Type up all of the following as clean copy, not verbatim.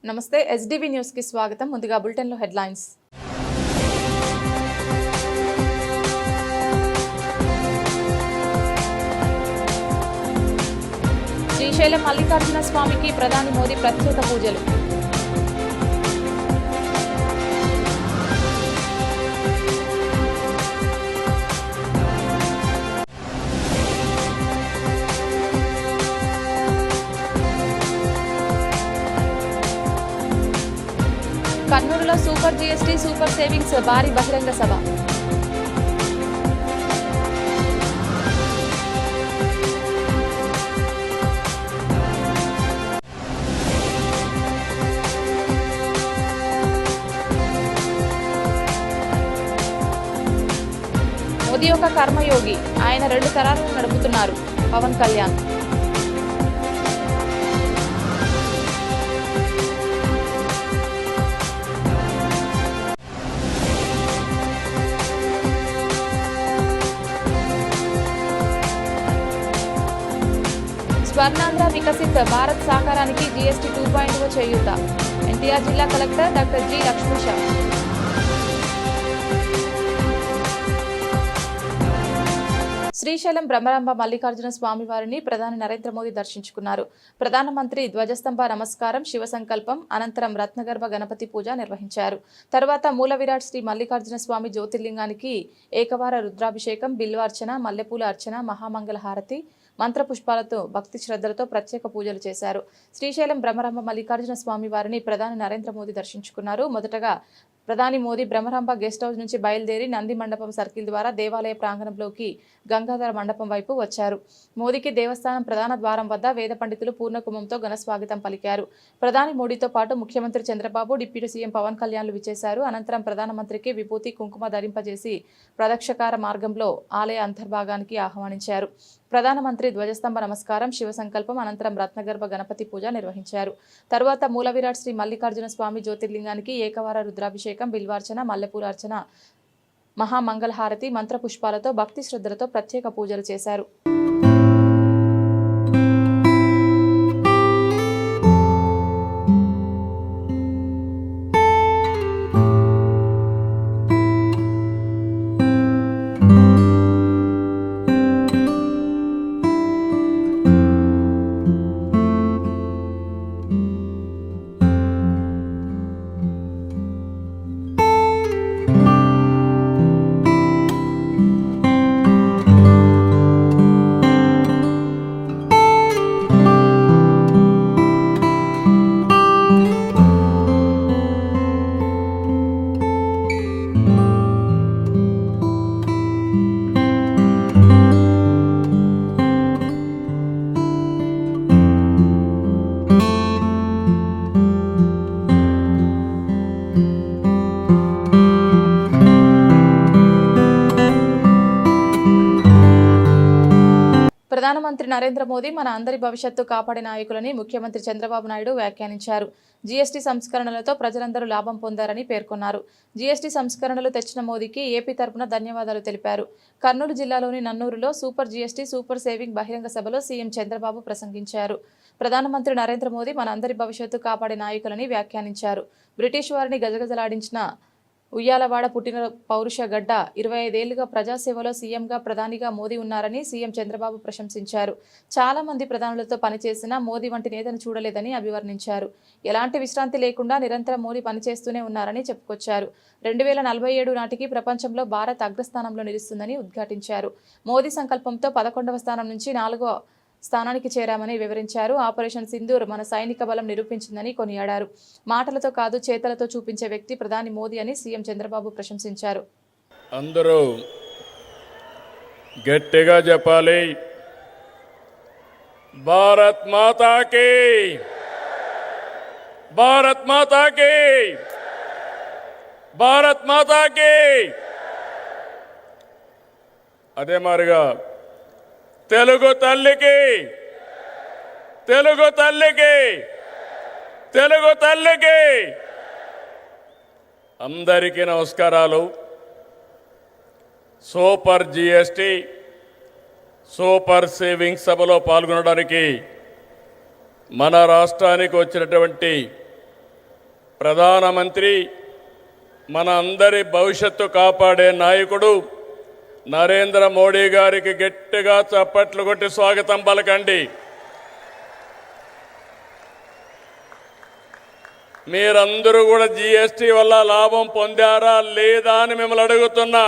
నమస్తే SDV news కి స్వాగతం. ముందుగా బులెటిన్ లో హెడ్లైన్స్. శ్రీశైలం మల్లికార్జున స్వామికి ప్రధాని మోదీ ప్రత్యేక పూజలు. కర్నూలులో సూపర్ జీఎస్టీ సూపర్ సేవింగ్స్ భారీ బహిరంగ సభ. మోదీ ఒక కర్మయోగి, ఆయన 2 తరాలను నడుపుతున్నారు పవన్ కళ్యాణ్. స్వర్ణాంధ్ర వికసిత్ భారత్ సాకారానికి జీఎస్టీ 2.0 చేయూత. ఎన్టీఆర్ జిల్లా collector doctor G Lakshmisha. Srisailam Brahmaramba Mallikarjuna Swamy వారిని ప్రధాని నరేంద్ర మోదీ దర్శించుకున్నారు. ప్రధానమంత్రి ధ్వజస్తంభ నమస్కారం, శివ సంకల్పం అనంతరం రత్నగర్భ గణపతి పూజ నిర్వహించారు. తర్వాత మూల విరాట్ శ్రీ మల్లికార్జున స్వామి జ్యోతిర్లింగానికి ఏకవార రుద్రాభిషేకం, బిల్వార్చన, మల్లెపూల అర్చన, మహామంగళ హారతి, మంత్రపుష్పాలతో భక్తి శ్రద్ధలతో ప్రత్యేక పూజలు చేశారు. శ్రీశైలం బ్రహ్మరంభ మల్లికార్జున స్వామి వారిని ప్రధాని నరేంద్ర మోదీ దర్శించుకున్నారు. మొదటగా ప్రధాని మోదీ బ్రహ్మరంభ గెస్ట్ హౌస్ నుంచి బయలుదేరి నంది మండపం సర్కిల్ ద్వారా దేవాలయ ప్రాంగణంలోకి గంగాధర మండపం వైపు వచ్చారు. మోదీకి దేవస్థానం ప్రధాన ద్వారం వద్ద వేద పండితులు పూర్ణకుంభంతో ఘన స్వాగతం పలికారు. ప్రధాని మోడీతో పాటు ముఖ్యమంత్రి చంద్రబాబు, డిప్యూటీ సీఎం పవన్ కళ్యాణ్లు విచ్చేశారు. అనంతరం ప్రధానమంత్రికి విభూతి కుంకుమ ధరింపజేసి ప్రదక్షకార మార్గంలో ఆలయ అంతర్భాగానికి ఆహ్వానించారు. ప్రధానమంత్రి ధ్వజస్తంభ నమస్కారం, శివ సంకల్పం అనంతరం రత్నగర్భ గణపతి పూజ నిర్వహించారు. తరువాత మూల విరాట్ శ్రీ మల్లికార్జున స్వామి జ్యోతిర్లింగానికి ఏకవార రుద్రాభిషేకం, బిల్వార్చన, మల్లెపూల అర్చన, మహామంగళహారతి, మంత్రపుష్పాలతో భక్తి శ్రద్ధలతో ప్రత్యేక పూజలు చేశారు. ప్రధానమంత్రి నరేంద్ర మోదీ మన అందరి భవిష్యత్తు కాపాడే నాయకులని ముఖ్యమంత్రి చంద్రబాబు నాయుడు వ్యాఖ్యానించారు. జీఎస్టీ సంస్కరణలతో ప్రజలందరూ లాభం పొందారని పేర్కొన్నారు. జీఎస్టీ సంస్కరణలు తెచ్చిన మోదీకి ఏపీ తరపున ధన్యవాదాలు తెలిపారు. కర్నూలు జిల్లాలోని నన్నూరులో సూపర్ జీఎస్టీ సూపర్ సేవింగ్ బహిరంగ సభలో సీఎం చంద్రబాబు ప్రసంగించారు. ప్రధానమంత్రి నరేంద్ర మోదీ మన అందరి భవిష్యత్తు కాపాడే నాయకులని వ్యాఖ్యానించారు. బ్రిటిష్ వారిని గజగజలాడించిన ఉయ్యాలవాడ పుట్టిన పౌరుష గడ్డ 25 ఏళ్లుగా ప్రజాసేవలో సీఎంగా ప్రధానిగా మోదీ ఉన్నారని సీఎం చంద్రబాబు ప్రశంసించారు. చాలా మంది ప్రధానులతో పనిచేసినా మోదీ వంటి నేతను చూడలేదని అభివర్ణించారు. ఎలాంటి విశ్రాంతి లేకుండా నిరంతరం మోదీ పనిచేస్తూనే ఉన్నారని చెప్పుకొచ్చారు. 2047 నాటికి ప్రపంచంలో భారత్ అగ్రస్థానంలో నిలుస్తుందని ఉద్ఘాటించారు. మోదీ సంకల్పంతో 11వ స్థానం నుంచి 4వ స్థానానికి చేరామని వివరించారు. ఆపరేషన్ సింధూర్ మన సైనిక బలం నిరూపించిందని కొనియాడారు. మాటలతో కాదు చేతలతో చూపించే వ్యక్తి ప్రధాని మోదీ అని సీఎం చంద్రబాబు ప్రశంసించారు. అందరూ గట్టిగా చెప్పాలి, భారత్ మాతాకి, భారత్ మాతాకి, భారత్ మాతాకి. అదే మాదిరిగా తెలుగు తల్లికి తెలుగు తల్లికి తెలుగు తల్లికి అందరికీ నమస్కారాలు. సూపర్ జిఎస్టి సూపర్ సేవింగ్స్ సభలో పాల్గొనడానికి మన రాష్ట్రానికి వచ్చినటువంటి ప్రధానమంత్రి, మన అందరి భవిష్యత్తు కాపాడే నాయకుడు నరేంద్ర మోడీ గారికి గట్టిగా చప్పట్లు కొట్టి స్వాగతం పలకండి. మీరందరూ కూడా జిఎస్టి వల్ల లాభం పొందారా లేదా అని మిమ్మల్ని అడుగుతున్నా.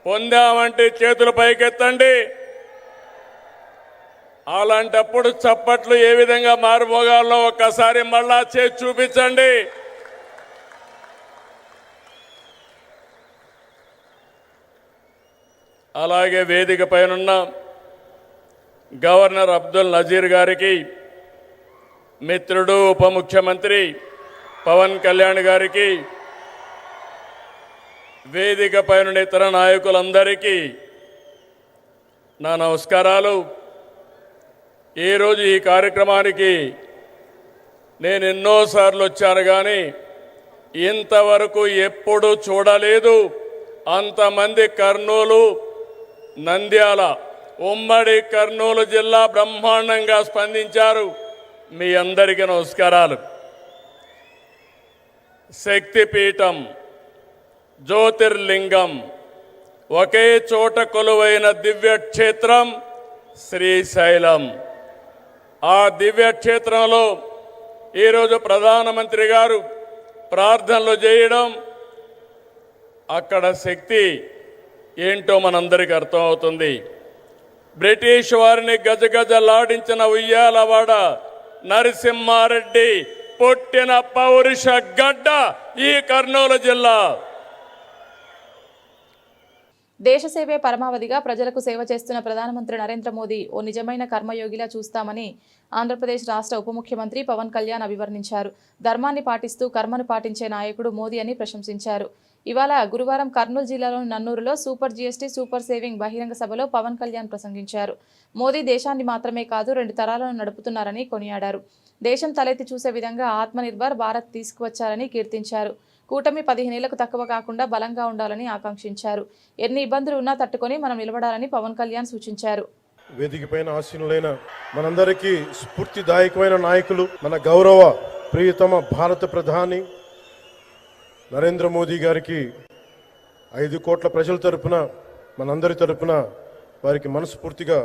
పొందామంటే చేతులు పైకెత్తండి. అలాంటప్పుడు చప్పట్లు ఏ విధంగా మారుమోగాలో ఒక్కసారి మళ్ళా చేసి చూపించండి. అలాగే వేదిక పైనున్న గవర్నర్ అబ్దుల్ నజీర్ గారికి, మిత్రుడు ఉప ముఖ్యమంత్రి పవన్ కళ్యాణ్ గారికి, వేదిక పైన ఇతర నాయకులందరికీ నా నమస్కారాలు. ఈరోజు ఈ కార్యక్రమానికి నేను ఎన్నోసార్లు వచ్చాను, కానీ ఇంతవరకు ఎప్పుడూ చూడలేదు. అంతమంది కర్నూలు, నంద్యాల, ఉమ్మడి కర్నూలు జిల్లా బ్రహ్మాండంగా స్పందించారు. మీ అందరికీ నమస్కారాలు. శక్తిపీఠం, జ్యోతిర్లింగం, ఒకే చోట కొలువైన దివ్యక్షేత్రం శ్రీశైలం. ఆ దివ్యక్షేత్రంలో ఈరోజు ప్రధానమంత్రి గారు ప్రార్థనలు చేయడం, అక్కడ శక్తి ఏంటో మనందరికీ అర్థమవుతుంది. బ్రిటిష్ వారిని గజగజలాడించిన ఉయ్యాలవాడ నరసింహారెడ్డి పుట్టిన పౌరుష గడ్డ ఈ కర్నూలు జిల్లా. దేశ సేవే పరమావధిగా ప్రజలకు సేవ చేస్తున్న ప్రధానమంత్రి నరేంద్ర మోదీ ఓ నిజమైన కర్మయోగిలా చూస్తామని ఆంధ్రప్రదేశ్ రాష్ట్ర ఉప ముఖ్యమంత్రి పవన్ కళ్యాణ్ అభివర్ణించారు. ధర్మాన్ని పాటిస్తూ కర్మను పాటించే నాయకుడు మోదీ అని ప్రశంసించారు. ఇవాళ గురువారం కర్నూలు జిల్లాలోని నన్నూరులో సూపర్ జిఎస్టి సూపర్ సేవింగ్ బహిరంగ సభలో పవన్ కళ్యాణ్ ప్రసంగించారు. మోదీ దేశాన్ని మాత్రమే కాదు 2 తరాలను నడుపుతున్నారని కొనియాడారు. దేశం తలెత్తి చూసే విధంగా ఆత్మనిర్భర్ భారత్ తీసుకువచ్చారని కీర్తించారు. కూటమి 15 ఏళ్లకు తక్కువ కాకుండా బలంగా ఉండాలని ఆకాంక్షించారు. ఎన్ని ఇబ్బందులు ఉన్నా తట్టుకొని మనం నిలబడాలని పవన్ కళ్యాణ్ సూచించారు. వేదిక పైన ఆసీనులైన మనందరికీ స్ఫూర్తిదాయకమైన నాయకులు, మన గౌరవ ప్రియతమ భారత ప్రధాని నరేంద్ర మోదీ గారికి 5 కోట్ల ప్రజల తరపున, మనందరి తరపున వారికి మనస్ఫూర్తిగా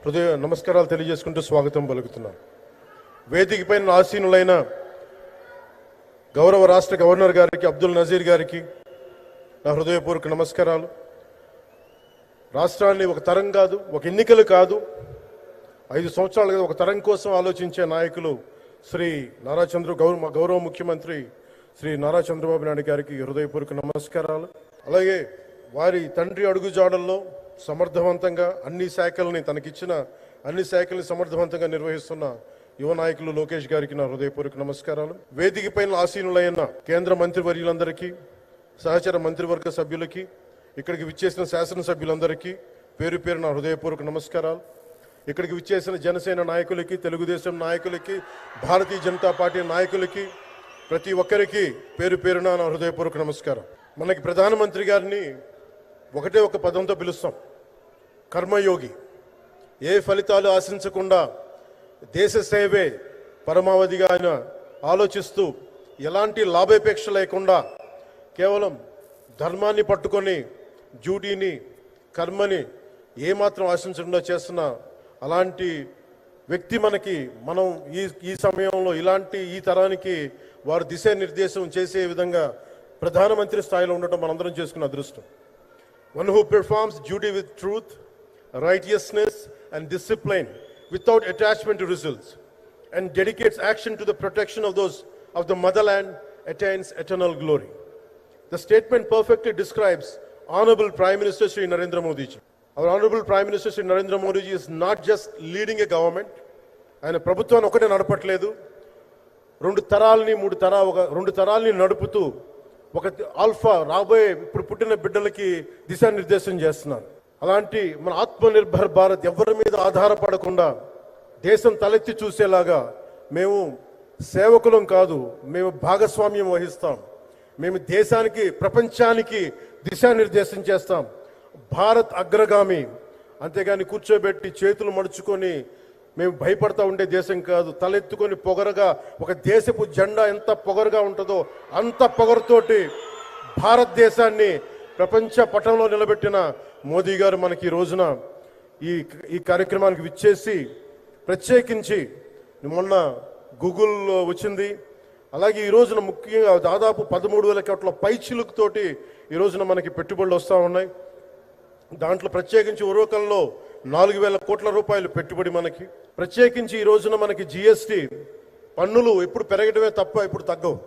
హృదయ నమస్కారాలు తెలియజేసుకుంటూ స్వాగతం పలుకుతున్నాం. వేదిక పైన ఆసీనులైన గౌరవ రాష్ట్ర గవర్నర్ గారికి, అబ్దుల్ నజీర్ గారికి నా హృదయపూర్వక నమస్కారాలు. రాష్ట్రాన్ని ఒక తరం కాదు, ఒక ఎన్నికలు కాదు, 5 సంవత్సరాలు కాదు, ఒక తరం కోసం ఆలోచించే నాయకులు శ్రీ గౌరవ ముఖ్యమంత్రి శ్రీ నారా చంద్రబాబు నాయుడు గారికి హృదయపూర్వక నమస్కారాలు. అలాగే వారి తండ్రి అడుగుజాడల్లో సమర్థవంతంగా అన్ని శాఖల్ని, తనకిచ్చిన అన్ని శాఖల్ని సమర్థవంతంగా నిర్వహిస్తున్న యువ నాయకులు లోకేష్ గారికి నా హృదయపూర్వక నమస్కారాలు. వేదిక పైన ఆసీనులైన కేంద్ర మంత్రివర్యులందరికీ, సహచర మంత్రివర్గ సభ్యులకి, ఇక్కడికి విచ్చేసిన శాసనసభ్యులందరికీ పేరు పేరు నా హృదయపూర్వక నమస్కారాలు. ఇక్కడికి విచ్చేసిన జనసేన నాయకులకి, తెలుగుదేశం నాయకులకి, భారతీయ జనతా పార్టీ నాయకులకి, ప్రతి ఒక్కరికి పేరు పేరున నా హృదయపూర్వక నమస్కారం. మనకి ప్రధానమంత్రి గారిని ఒకటే ఒక పదంతో పిలుస్తాం, కర్మయోగి. ఏ ఫలితాలు ఆశించకుండా దేశ సేవే పరమావధిగా ఆయన ఆలోచిస్తూ, ఎలాంటి లాభాపేక్ష లేకుండా కేవలం ధర్మాన్ని పట్టుకొని డ్యూటీని, కర్మని ఏమాత్రం ఆశించకుండా చేస్తున్న అలాంటి వ్యక్తి మనం ఈ సమయంలో ఈ తరానికి వారు దిశానిర్దేశం చేసే విధంగా ప్రధానమంత్రి స్థాయిలో ఉండటం మనందరం చేసుకున్న అదృష్టం. One who performs duty with truth, righteousness and discipline without attachment to results and dedicates action to the protection of those of the motherland attains eternal glory. The statement perfectly describes Honorable Prime Minister Shri Narendra Modi ji. Our Honorable Prime Minister Shri Narendra Modi ji is not just leading a government. ఆయన ప్రభుత్వాన్ని ఒకటే నడపట్లేదు, 2 తరాల్ని నడుపుతూ ఒక alpha రాబోయే ఇప్పుడు పుట్టిన బిడ్డలకి దిశానిర్దేశం చేస్తున్నారు. అలాంటి మన ఆత్మనిర్భర్ భారత్ ఎవరి మీద ఆధారపడకుండా దేశం తలెత్తి చూసేలాగా మేము సేవకులం కాదు, మేము భాగస్వామ్యం వహిస్తాం. మేము దేశానికి, ప్రపంచానికి దిశానిర్దేశం చేస్తాం. భారత్ అగ్రగామి, అంతేగాని కూర్చోబెట్టి చేతులు మడుచుకొని మేము భయపడతా ఉండే దేశం కాదు. తలెత్తుకొని పొగరగా, ఒక దేశపు జెండా ఎంత పొగరుగా ఉంటుందో అంత పొగరుతోటి భారతదేశాన్ని ప్రపంచ పటంలో నిలబెట్టిన మోదీ గారు మనకి ఈ రోజున ఈ కార్యక్రమానికి విచ్చేసి, ప్రత్యేకించి మొన్న గూగుల్ వచ్చింది, అలాగే ఈ రోజున ముఖ్యంగా దాదాపు 13,000 కోట్ల పైచిలుకుతోటి ఈ రోజున మనకి పెట్టుబడులు వస్తూ ఉన్నాయి. దాంట్లో ప్రత్యేకించి ఉరవకంలో 4,000 కోట్ల రూపాయలు పెట్టుబడి మనకి. ప్రత్యేకించి ఈ రోజున మనకి జిఎస్టి పన్నులు ఎప్పుడు పెరగడమే తప్ప ఇప్పుడు తగ్గవు.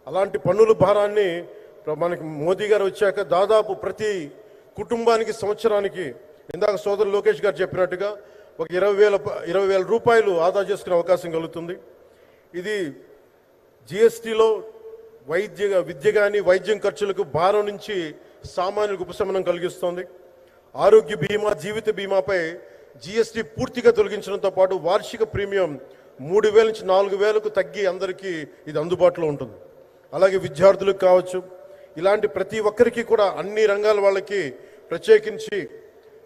అలాంటి పన్నుల భారాన్ని మనకి మోదీ గారు వచ్చాక దాదాపు ప్రతి కుటుంబానికి సంవత్సరానికి, ఇందాక సోదరు లోకేష్ గారు చెప్పినట్టుగా, ఒక 20,000 రూపాయలు ఆదా చేసుకునే అవకాశం కలుగుతుంది. ఇది జిఎస్టిలో విద్య కానీ వైద్యం ఖర్చులకు భారం నుంచి సామాన్యులకు ఉపశమనం కలిగిస్తుంది. ఆరోగ్య బీమా, జీవిత బీమాపై జిఎస్టి పూర్తిగా తొలగించడంతో పాటు వార్షిక ప్రీమియం 3,000 నుంచి 4,000కు తగ్గి అందరికీ ఇది అందుబాటులో ఉంటుంది. అలాగే విద్యార్థులకు కావచ్చు, ఇలాంటి ప్రతి ఒక్కరికి కూడా అన్ని రంగాల వాళ్ళకి ప్రత్యేకించి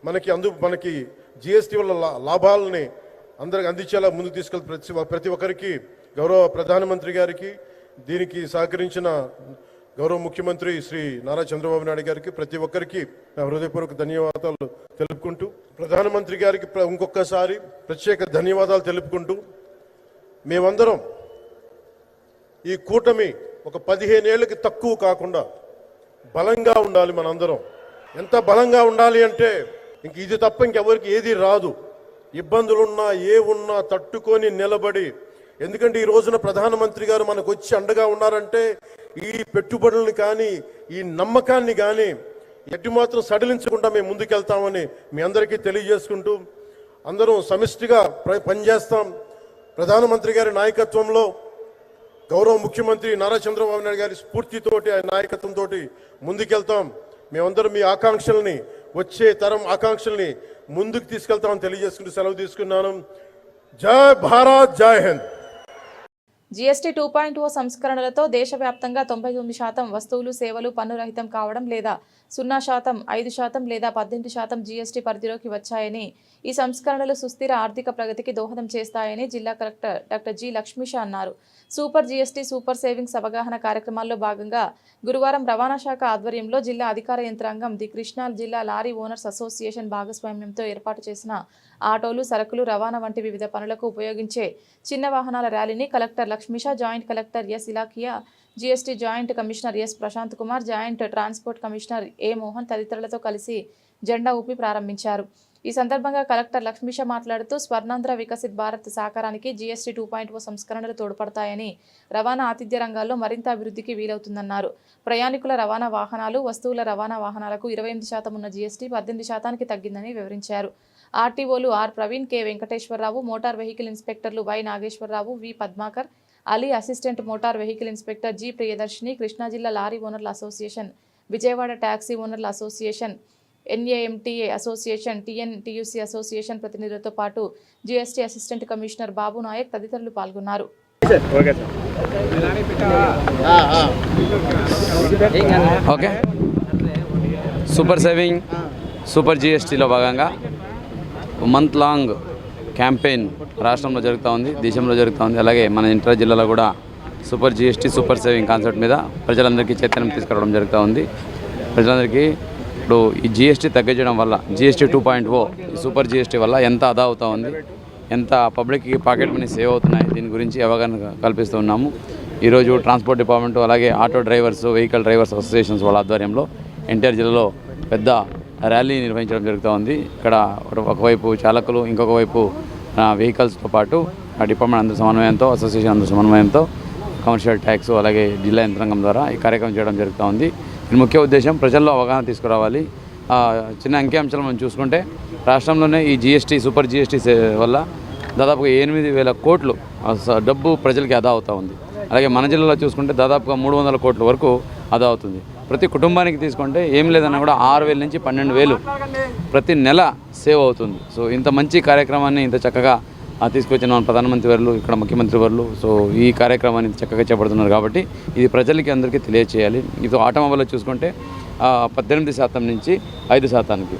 మనకి జిఎస్టి వల్ల లాభాలని అందరికి అందించేలా ముందుకు తీసుకెళ్తే ప్రతి ఒక్కరికి, గౌరవ ప్రధానమంత్రి గారికి, దీనికి సహకరించిన గౌరవ ముఖ్యమంత్రి శ్రీ నారా చంద్రబాబు నాయుడు గారికి, ప్రతి ఒక్కరికి నా హృదయపూర్వక ధన్యవాదాలు తెలుపుకుంటూ, ప్రధానమంత్రి గారికి ఇంకొకసారి ప్రత్యేక ధన్యవాదాలు తెలుపుకుంటూ, మేమందరం ఈ కూటమి ఒక 15 ఏళ్ళకి తక్కువ కాకుండా బలంగా ఉండాలి. మనందరం ఎంత బలంగా ఉండాలి అంటే ఇంక ఇది తప్ప ఇంకెవరికి ఏది రాదు. ఇబ్బందులున్నా ఉన్నా తట్టుకొని నిలబడి, ఎందుకంటే ఈ రోజున ప్రధానమంత్రి గారు మనకు వచ్చి అండగా ఉన్నారంటే ఈ పెట్టుబడులను కానీ, ఈ నమ్మకాన్ని కానీ ఎట్టి మాత్రం సడలించకుండా మేము ముందుకెళ్తామని మీ అందరికీ తెలియజేసుకుంటూ, అందరం సమిష్టిగా పనిచేస్తాం. ప్రధానమంత్రి గారి నాయకత్వంలో, గౌరవ ముఖ్యమంత్రి నారా చంద్రబాబు నాయుడు గారి స్ఫూర్తితోటి, ఆయన నాయకత్వంతో ముందుకెళ్తాం. మేమందరం మీ ఆకాంక్షల్ని, వచ్చే తరం ఆకాంక్షల్ని ముందుకు తీసుకెళ్తామని తెలియజేసుకుంటూ సెలవు తీసుకున్నాను. జై భారత్, జై హింద్. జీఎస్టీ 2.0 సంస్కరణలతో దేశవ్యాప్తంగా 99% వస్తువులు, సేవలు పన్ను రహితం కావడం లేదా 0%, 5% లేదా 18% జీఎస్టీ పరిధిలోకి వచ్చాయని, ఈ సంస్కరణలు సుస్థిర ఆర్థిక ప్రగతికి దోహదం చేస్తాయని జిల్లా కలెక్టర్ డాక్టర్ జి లక్ష్మీష అన్నారు. సూపర్ జీఎస్టీ, సూపర్ సేవింగ్స్ అవగాహన కార్యక్రమాల్లో భాగంగా గురువారం రవాణా శాఖ ఆధ్వర్యంలో జిల్లా అధికార యంత్రాంగం, ది కృష్ణా జిల్లా లారీ ఓనర్స్ అసోసియేషన్ భాగస్వామ్యంతో ఏర్పాటు చేసిన ఆటోలు, సరకులు రవాణా వంటి వివిధ పనులకు ఉపయోగించే చిన్న వాహనాల ర్యాలీని collector Lakshmisha, joint collector S Ilakhiya, GST joint commissioner S Prashant Kumar, joint transport commissioner A Mohan తదితరులతో కలిసి జెండా ఊపి ప్రారంభించారు. ఈ సందర్భంగా కలెక్టర్ లక్ష్మీష మాట్లాడుతూ, స్వర్ణాంధ్ర వికసిత్ భారత్ సాకారానికి జీఎస్టీ 2.0 సంస్కరణలు తోడ్పడతాయని, రవాణా ఆతిథ్య రంగాల్లో మరింత అభివృద్ధికి వీలవుతుందన్నారు. ప్రయాణికుల రవాణా వాహనాలు, వస్తువుల రవాణా వాహనాలకు 28% ఉన్న జీఎస్టీ 18%కి తగ్గిందని వివరించారు. ఆర్టీఓలు R Praveen, K Venkateswararao, motor vehicle ఇన్స్పెక్టర్లు Y Nageswararao, V Padmakar, Ali, assistant motor vehicle inspector G Priyadarshini, Krishna జిల్లా లారీ ఓనర్ల అసోసియేషన్, విజయవాడ ట్యాక్సీ ఓనర్ల association, NAMTA association, TNTUC association ప్రతినిధులతో పాటు GST assistant commissioner Babu Naik తదితరులు పాల్గొన్నారు. ఓకే, సూపర్ సేవింగ్, సూపర్ జీఎస్టీలో భాగంగా మంత్ లాంగ్ క్యాంపెయిన్ రాష్ట్రంలో జరుగుతూ ఉంది, దేశంలో జరుగుతూ ఉంది. అలాగే మన ఇంటర్ జిల్లాలో కూడా super GST, super saving concept మీద ప్రజలందరికీ చైతన్యం తీసుకురావడం జరుగుతూ ఉంది. ప్రజలందరికీ ఇప్పుడు ఈ జీఎస్టీ తగ్గించడం వల్ల, జీఎస్టీ 2.0 ఈ సూపర్ జీఎస్టీ వల్ల ఎంత ఆదా అవుతూ ఉంది, ఎంత పబ్లిక్కి పాకెట్ మనీ సేవ్ అవుతున్నాయి, దీని గురించి అవగాహన కల్పిస్తూ ఉన్నాము. ఈరోజు ట్రాన్స్పోర్ట్ డిపార్ట్మెంట్, అలాగే auto drivers, vehicle drivers associations వాళ్ళ ఆధ్వర్యంలో ఎన్టీఆర్ జిల్లాలో పెద్ద ర్యాలీ నిర్వహించడం జరుగుతూ ఉంది. ఇక్కడ ఒకవైపు చాలకులు, ఇంకొక వైపు వెహికల్స్తో పాటు ఆ డిపార్ట్మెంట్ అందరి సమన్వయంతో, అసోసియేషన్ అందరి సమన్వయంతో, కమర్షియల్ ట్యాక్స్ అలాగే జిల్లా యంత్రాంగం ద్వారా ఈ కార్యక్రమం చేయడం జరుగుతూ ఉంది. దీని ముఖ్య ఉద్దేశం ప్రజల్లో అవగాహన తీసుకురావాలి. చిన్న అంకిఅంశాలు మనం చూసుకుంటే రాష్ట్రంలోనే ఈ జీఎస్టీ, సూపర్ జీఎస్టీ వల్ల దాదాపుగా 8,000 కోట్లు డబ్బు ప్రజలకి ఆదా అవుతూ ఉంది. అలాగే మన జిల్లాలో చూసుకుంటే దాదాపుగా 300 కోట్ల వరకు ఆదా అవుతుంది. ప్రతి కుటుంబానికి తీసుకుంటే ఏం లేదన్నా కూడా 6,000 నుంచి 12,000 ప్రతి నెల సేవ్ అవుతుంది. సో ఇంత మంచి కార్యక్రమాన్ని ఇంత చక్కగా తీసుకొచ్చిన మన ప్రధానమంత్రి వర్లు, ఇక్కడ ముఖ్యమంత్రి వర్లు సో ఈ కార్యక్రమాన్ని చక్కగా చేపడుతున్నారు కాబట్టి ఇది ప్రజలకి అందరికీ తెలియచేయాలి. ఇది ఆటోమొబైల్లో చూసుకుంటే 18% నుంచి 5%కి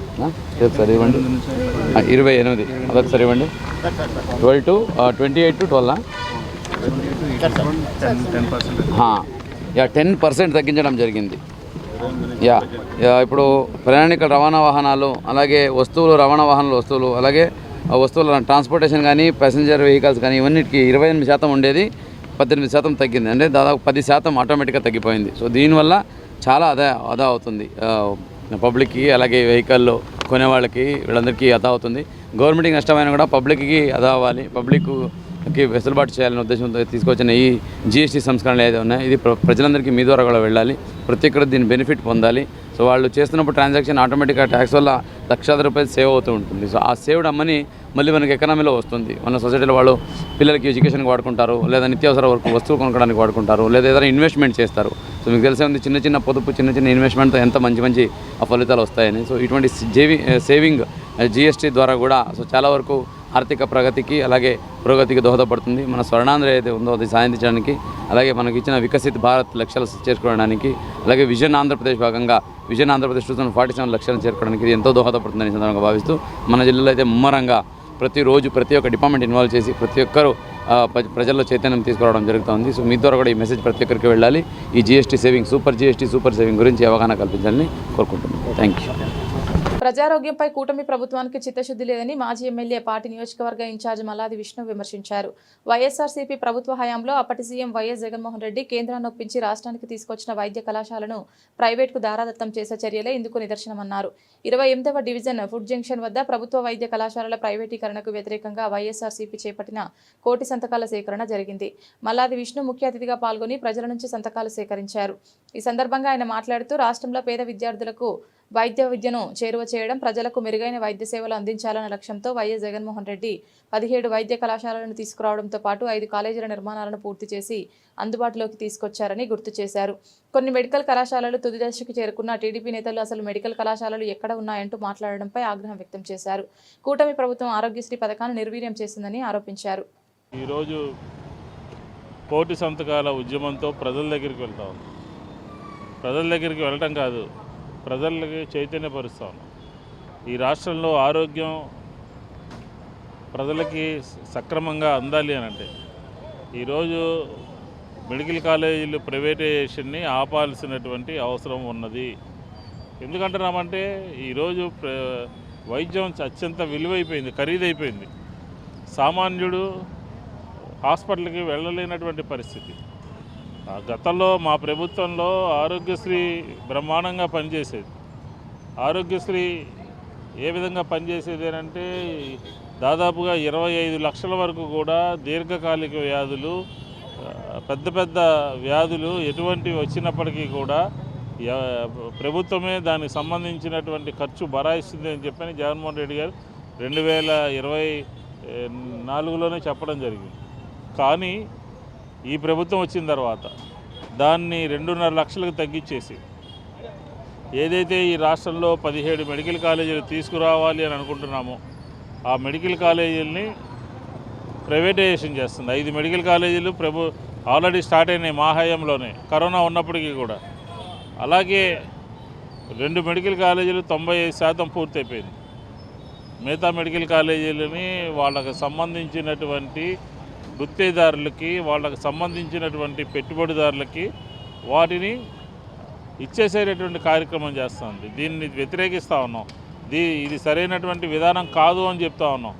సరే ఇవ్వండి, 28 అదొక సరే ఇవ్వండి, 12 to 28 to 12 10% తగ్గించడం జరిగింది. ఇప్పుడు ప్రయాణికుల రవాణా వాహనాలు, అలాగే రవాణా వాహనాల వస్తువులు, అలాగే వస్తువుల ట్రాన్స్పోర్టేషన్ కానీ ప్యాసింజర్ వెహికల్స్ కానీ ఇవన్నిటికీ 28% ఉండేది 18% తగ్గింది. అంటే దాదాపు 10% ఆటోమేటిక్గా తగ్గిపోయింది. సో దీనివల్ల చాలా ఆదా అవుతుంది పబ్లిక్కి, అలాగే వెహికల్లో కొనేవాళ్ళకి, వీళ్ళందరికీ ఆదా అవుతుంది. గవర్నమెంట్కి నష్టమైన కూడా పబ్లిక్కి ఆదా అవ్వాలి, పబ్లిక్కి వెసులుబాటు చేయాలనే ఉద్దేశంతో తీసుకొచ్చిన ఈ జిఎస్టీ సంస్కరణలు ఏదైతే ఉన్నాయో ఇది ప్రజలందరికీ మీ ద్వారా కూడా వెళ్ళాలి, ప్రతి ఒక్కరు దీని బెనిఫిట్ పొందాలి. సో వాళ్ళు చేస్తున్నప్పుడు ట్రాన్సాక్షన్ ఆటోమేటిక్గా ట్యాక్స్ వల్ల లక్షల రూపాయలు సేవ్ అవుతూ ఉంటుంది. సో ఆ సేవ్డ్ అమ్మని మళ్ళీ మనకి ఎకనామీలో వస్తుంది. మన సొసైటీలో వాళ్ళు పిల్లలకి ఎడ్యుకేషన్కి వాడుకుంటారు, లేదా నిత్యావసర వస్తువులు కొనుక్కోవడానికి వాడుకుంటారు, లేదా ఏదైనా ఇన్వెస్ట్మెంట్ చేస్తారు. సో మీకు తెలిసే ఉంది చిన్న పొదుపు, చిన్న ఇన్వెస్ట్మెంట్తో ఎంత మంచి ఫలితాలు వస్తాయని. సో ఇటువంటి సేవింగ్ జిఎస్టీ ద్వారా కూడా సో చాలా వరకు ఆర్థిక ప్రగతికి, అలాగే పురోగతికి దోహదపడుతుంది. మన స్వర్ణాంధ్ర ఏదైతే ఉందో అది సాధించడానికి, అలాగే మనకి ఇచ్చిన వికసిత్ భారత్ లక్ష్యాలు చేరుకోవడానికి, అలాగే విజన్ ఆంధ్రప్రదేశ్ భాగంగా విజన్ ఆంధ్రప్రదేశ్ 2047 లక్ష్యాలను చేరుకోవడానికి ఇది ఎంతో దోహదపడుతుందని సందర్భంగా భావిస్తూ మన జిల్లాలో అయితే ముమ్మరంగా ప్రతిరోజు ప్రతి ఒక్క డిపార్ట్మెంట్ ఇన్వాల్వ్ చేసి ప్రతి ఒక్కరూ ప్రజల్లో చైతన్యం తీసుకురావడం జరుగుతుంది. సో మీ ద్వారా కూడా ఈ మెసేజ్ ప్రతి ఒక్కరికి వెళ్ళాలి. ఈ జిఎస్టీ సేవింగ్, సూపర్ సేవింగ్ గురించి అవగాహన కల్పించాలని కోరుకుంటున్నాను. Thank you. ప్రజారోగ్యంపై కూటమి ప్రభుత్వానికి చిత్తశుద్ధి లేదని మాజీ ఎమ్మెల్యే పార్టీ నియోజకవర్గ ఇన్ఛార్జ్ మల్లాది విష్ణు విమర్శించారు. వైఎస్ఆర్సీపీ ప్రభుత్వ హయాంలో అప్పటి సీఎం వైఎస్ జగన్మోహన్ రెడ్డి కేంద్రాన్ని ఒప్పించి రాష్ట్రానికి తీసుకొచ్చిన వైద్య కళాశాలను ప్రైవేట్కు దారాదత్తం చేసే చర్యలే ఇందుకు నిదర్శనమన్నారు. 28వ డివిజన్ ఫుడ్ జంక్షన్ వద్ద ప్రభుత్వ వైద్య కళాశాలల ప్రైవేటీకరణకు వ్యతిరేకంగా వైఎస్ఆర్సీపీ చేపట్టిన కోటి సంతకాల సేకరణ జరిగింది. మల్లాది విష్ణు ముఖ్య అతిథిగా పాల్గొని ప్రజల నుంచి సంతకాలు సేకరించారు. ఈ సందర్భంగా ఆయన మాట్లాడుతూ రాష్ట్రంలో పేద విద్యార్థులకు వైద్య విద్యను చేరువ చేయడం, ప్రజలకు మెరుగైన వైద్య సేవలు అందించాలన్న లక్ష్యంతో వైఎస్ జగన్మోహన్ రెడ్డి 17 వైద్య కళాశాలలను తీసుకురావడంతో పాటు 5 కాలేజీల నిర్మాణాలను పూర్తి చేసి అందుబాటులోకి తీసుకొచ్చారని గుర్తు చేశారు. కొన్ని మెడికల్ కళాశాలలు తుది దశకు చేరుకున్న టీడీపీ నేతలు అసలు మెడికల్ కళాశాలలు ఎక్కడ ఉన్నాయంటూ మాట్లాడడంపై ఆగ్రహం వ్యక్తం చేశారు. కూటమి ప్రభుత్వం ఆరోగ్యశ్రీ పథకాన్ని నిర్వీర్యం చేసిందని ఆరోపించారు. ఈరోజు కోటి సంతకాల ఉద్యమంతో ప్రజల దగ్గరికి వెళ్తాం. ప్రజల దగ్గరికి వెళ్ళటం కాదు, ప్రజలకి చైతన్యపరుస్తాం. ఈ రాష్ట్రంలో ఆరోగ్యం ప్రజలకి సక్రమంగా అందాలి అని అంటే ఈరోజు మెడికల్ కాలేజీలు ప్రైవేటైజేషన్ని ఆపాల్సినటువంటి అవసరం ఉన్నది. ఎందుకంటున్నామంటే ఈరోజు వైద్యం అత్యంత విలువైపోయింది, ఖరీదైపోయింది. సామాన్యుడు హాస్పిటల్కి వెళ్ళలేనటువంటి పరిస్థితి. గతంలో మా ప్రభుత్వంలో ఆరోగ్యశ్రీ బ్రహ్మాండంగా పనిచేసేది. ఆరోగ్యశ్రీ ఏ విధంగా పనిచేసేది అంటే దాదాపుగా 25 లక్షల వరకు కూడా దీర్ఘకాలిక వ్యాధులు, పెద్ద వ్యాధులు ఎటువంటివి వచ్చినప్పటికీ కూడా ప్రభుత్వమే దానికి సంబంధించినటువంటి ఖర్చు భరాయిస్తుంది అని చెప్పని జగన్మోహన్ రెడ్డి గారు 2024లోనే చెప్పడం జరిగింది. కానీ ఈ ప్రభుత్వం వచ్చిన తర్వాత దాన్ని 2.5 లక్షలకు తగ్గించేసి ఏదైతే ఈ రాష్ట్రంలో 17 మెడికల్ కాలేజీలు తీసుకురావాలి అని అనుకుంటున్నామో ఆ మెడికల్ కాలేజీలని ప్రైవేటైజేషన్ చేస్తుంది. 5 మెడికల్ కాలేజీలు ఆల్రెడీ స్టార్ట్ అయినాయి మా హయాంలోనే, కరోనా ఉన్నప్పటికీ కూడా. అలాగే 2 మెడికల్ కాలేజీలు 95% పూర్తయిపోయింది. మిగతా మెడికల్ కాలేజీలని వాళ్ళకి సంబంధించినటువంటి గుత్తేదారులకి, వాళ్ళకి సంబంధించినటువంటి పెట్టుబడిదారులకి వాటిని ఇచ్చేసేటటువంటి కార్యక్రమం చేస్తుంది. దీన్ని వ్యతిరేకిస్తూ ఉన్నాం. ఇది సరైనటువంటి విధానం కాదు అని చెప్తా ఉన్నాం.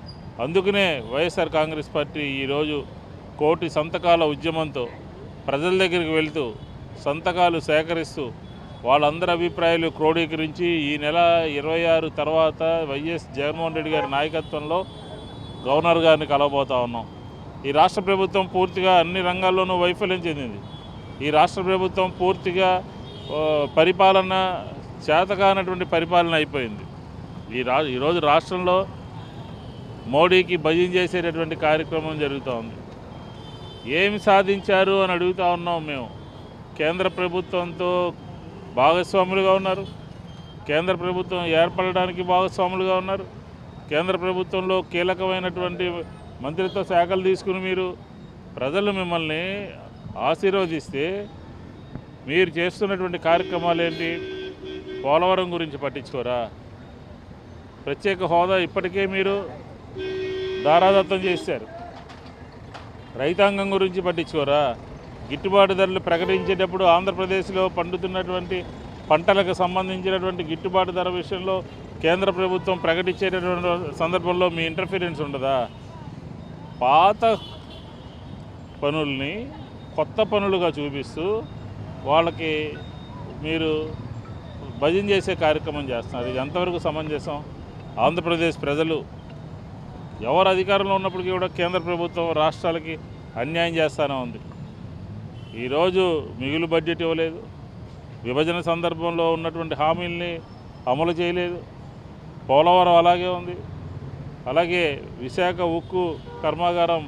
అందుకనే వైఎస్ఆర్ కాంగ్రెస్ పార్టీ ఈరోజు కోటి సంతకాల ఉద్యమంతో ప్రజల దగ్గరికి వెళ్తూ సంతకాలు సేకరిస్తూ వాళ్ళందరి అభిప్రాయాలు క్రోడీకరించి ఈ నెల 26 తర్వాత వైఎస్ జగన్మోహన్ రెడ్డి గారి నాయకత్వంలో గవర్నర్ గారిని కలవబోతా ఉన్నాం. ఈ రాష్ట్ర ప్రభుత్వం పూర్తిగా అన్ని రంగాల్లోనూ వైఫల్యం చెందింది. ఈ రాష్ట్ర ప్రభుత్వం పూర్తిగా పరిపాలన చేతకానటువంటి పరిపాలన అయిపోయింది. ఈరోజు రాష్ట్రంలో మోడీకి భజన చేసేటటువంటి కార్యక్రమం జరుగుతూ ఉంది. ఏమి సాధించారు అని అడుగుతూ ఉన్నాం మేము. కేంద్ర ప్రభుత్వంతో భాగస్వాములుగా ఉన్నారు. కేంద్ర ప్రభుత్వం ఏర్పడడానికి భాగస్వాములుగా ఉన్నారు. కేంద్ర ప్రభుత్వంలో కీలకమైనటువంటి మంత్రిత్వ శాఖలు తీసుకుని మీరు ప్రజలు మిమ్మల్ని ఆశీర్వదిస్తే మీరు చేస్తున్నటువంటి కార్యక్రమాలు ఏంటి? పోలవరం గురించి పట్టించుకోరా? ప్రత్యేక హోదా ఇప్పటికే మీరు దారాదత్తం చేశారు. రైతాంగం గురించి పట్టించుకోరా? గిట్టుబాటు ధరలు ప్రకటించేటప్పుడు ఆంధ్రప్రదేశ్లో పండుతున్నటువంటి పంటలకు సంబంధించినటువంటి గిట్టుబాటు ధర విషయంలో కేంద్ర ప్రభుత్వం ప్రకటించేటటువంటి సందర్భంలో మీ ఇంటర్ఫీరెన్స్ ఉండదా? పాత పనుల్ని కొత్త పనులుగా చూపిస్తూ వాళ్ళకి మీరు భజన చేసే కార్యక్రమం చేస్తున్నారు. ఇది ఎంతవరకు సమంజసం? ఆంధ్రప్రదేశ్ ప్రజలు ఎవరు అధికారంలో ఉన్నప్పటికీ కూడా కేంద్ర ప్రభుత్వం రాష్ట్రాలకి అన్యాయం చేస్తూనే ఉంది. ఈరోజు మిగులు బడ్జెట్ ఇవ్వలేదు, విభజన సందర్భంలో ఉన్నటువంటి హామీల్ని అమలు చేయలేదు. పోలవరం అలాగే ఉంది. అలాగే విశాఖ ఉక్కు కర్మాగారం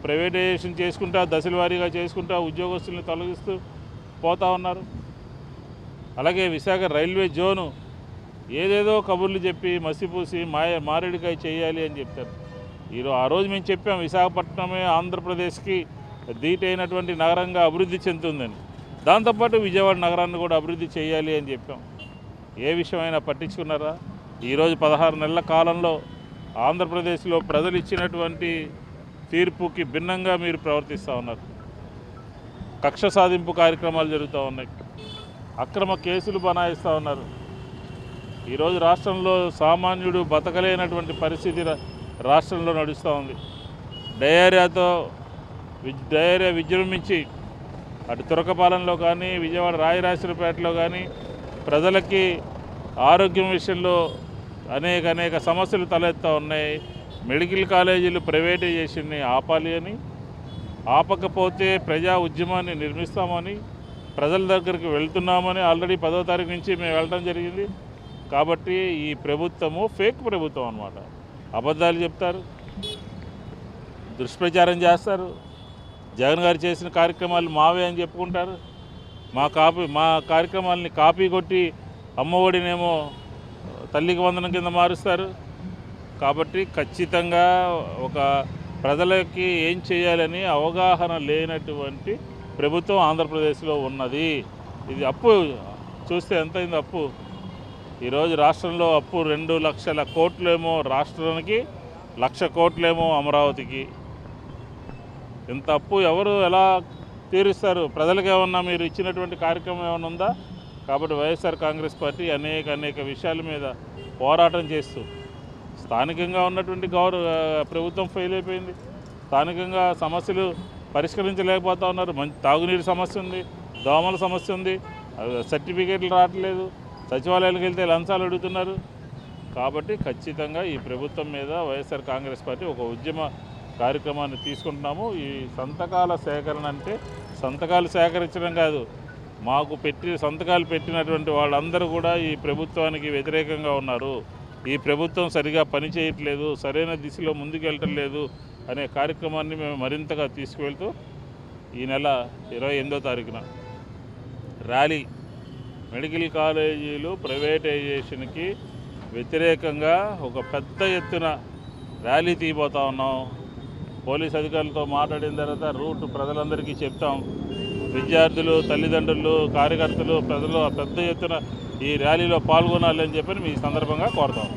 ప్రైవేటైజేషన్ చేసుకుంటా, దశల వారీగా చేసుకుంటా ఉద్యోగస్తుల్ని తొలగిస్తూ పోతూ ఉన్నారు. అలాగే విశాఖ రైల్వే జోను ఏదేదో కబుర్లు చెప్పి మసిపూసి మారేడుకాయ చేయాలి అని చెప్తారు. ఆ రోజు మేము చెప్పాం, విశాఖపట్నమే ఆంధ్రప్రదేశ్కి ధీటైనటువంటి నగరంగా అభివృద్ధి చెందుతుందని. దాంతోపాటు విజయవాడ నగరాన్ని కూడా అభివృద్ధి చేయాలి అని చెప్పాం. ఏ విషయమైనా పట్టించుకున్నారా? ఈరోజు 16 నెలల కాలంలో ఆంధ్రప్రదేశ్లో ప్రజలు ఇచ్చినటువంటి తీర్పుకి భిన్నంగా మీరు ప్రవర్తిస్తూ ఉన్నారు. కక్ష సాధింపు కార్యక్రమాలు జరుగుతూ ఉన్నాయి. అక్రమ కేసులు బనాయిస్తూ ఉన్నారు. ఈరోజు రాష్ట్రంలో సామాన్యుడు బతకలేనటువంటి పరిస్థితి రాష్ట్రంలో నడుస్తూ ఉంది. డయేరియా విజృంభించి అటు తురకపాలెంలో కానీ విజయవాడ రాయరాజేశ్వరపేటలో కానీ ప్రజలకి ఆరోగ్యం విషయంలో అనేక సమస్యలు తలెత్తా ఉన్నాయి. మెడికల్ కాలేజీలు ప్రైవేటైజేషన్ని ఆపాలి అని, ఆపకపోతే ప్రజా ఉద్యమాన్ని నిర్మిస్తామని, ప్రజల దగ్గరికి వెళ్తున్నామని ఆల్రెడీ 10వ తారీఖు నుంచి మేము వెళ్ళడం జరిగింది. కాబట్టి ఈ ప్రభుత్వము ఫేక్ ప్రభుత్వం అన్నమాట. అబద్ధాలు చెప్తారు, దుష్ప్రచారం చేస్తారు. జగన్ గారు చేసిన కార్యక్రమాలు మావే అని చెప్పుకుంటారు. మా కార్యక్రమాలని కాపీ కొట్టి అమ్మఒడినేమో తల్లికి వందనం కింద మారుస్తారు. కాబట్టి ఖచ్చితంగా ఒక ప్రజలకి ఏం చేయాలని అవగాహన లేనటువంటి ప్రభుత్వం ఆంధ్రప్రదేశ్లో ఉన్నది. ఇది అప్పు చూస్తే ఎంతైంది అప్పు? ఈరోజు రాష్ట్రంలో అప్పు 2 లక్షల కోట్లేమో రాష్ట్రానికి, 1,00,000 కోట్లేమో అమరావతికి. ఇంత అప్పు ఎవరు ఎలా తీరుస్తారు? ప్రజలకు ఏమన్నా మీరు ఇచ్చినటువంటి కార్యక్రమం ఏమైనా ఉందా? కాబట్టి వైఎస్ఆర్ కాంగ్రెస్ పార్టీ అనేక విషయాల మీద పోరాటం చేస్తూ స్థానికంగా ఉన్నటువంటి ప్రభుత్వం ఫెయిల్ అయిపోయింది. స్థానికంగా సమస్యలు పరిష్కరించలేకపోతా ఉన్నారు. మంచి తాగునీరు సమస్య ఉంది, దోమల సమస్య ఉంది, సర్టిఫికేట్లు రావట్లేదు, సచివాలయాలకు వెళ్తే లంచాలు అడుగుతున్నారు. కాబట్టి ఖచ్చితంగా ఈ ప్రభుత్వం మీద వైఎస్ఆర్ కాంగ్రెస్ పార్టీ ఒక ఉద్యమ కార్యక్రమాన్ని తీసుకుంటున్నాము. ఈ సంతకాల సేకరణ అంటే సంతకాలు సేకరించడం కాదు, మాకు సంతకాలు పెట్టినటువంటి వాళ్ళందరూ కూడా ఈ ప్రభుత్వానికి వ్యతిరేకంగా ఉన్నారు. ఈ ప్రభుత్వం సరిగా పనిచేయట్లేదు, సరైన దిశలో ముందుకు వెళ్ళటం లేదు అనే కార్యక్రమాన్ని మేము మరింతగా తీసుకువెళ్తూ ఈ నెల 28వ తారీఖున ర్యాలీ, మెడికల్ కాలేజీలు ప్రైవేటైజేషన్కి వ్యతిరేకంగా ఒక పెద్ద ఎత్తున ర్యాలీ తీయబోతా ఉన్నాం. పోలీస్ అధికారులతో మాట్లాడిన తర్వాత రూట్ ప్రజలందరికీ చెప్తాం. విద్యార్థులు, తల్లిదండ్రులు, కార్యకర్తలు, ప్రజలు పెద్ద ఎత్తున ఈ ర్యాలీలో పాల్గొనాలని చెప్పి మీ సందర్భంగా కోరుతాం.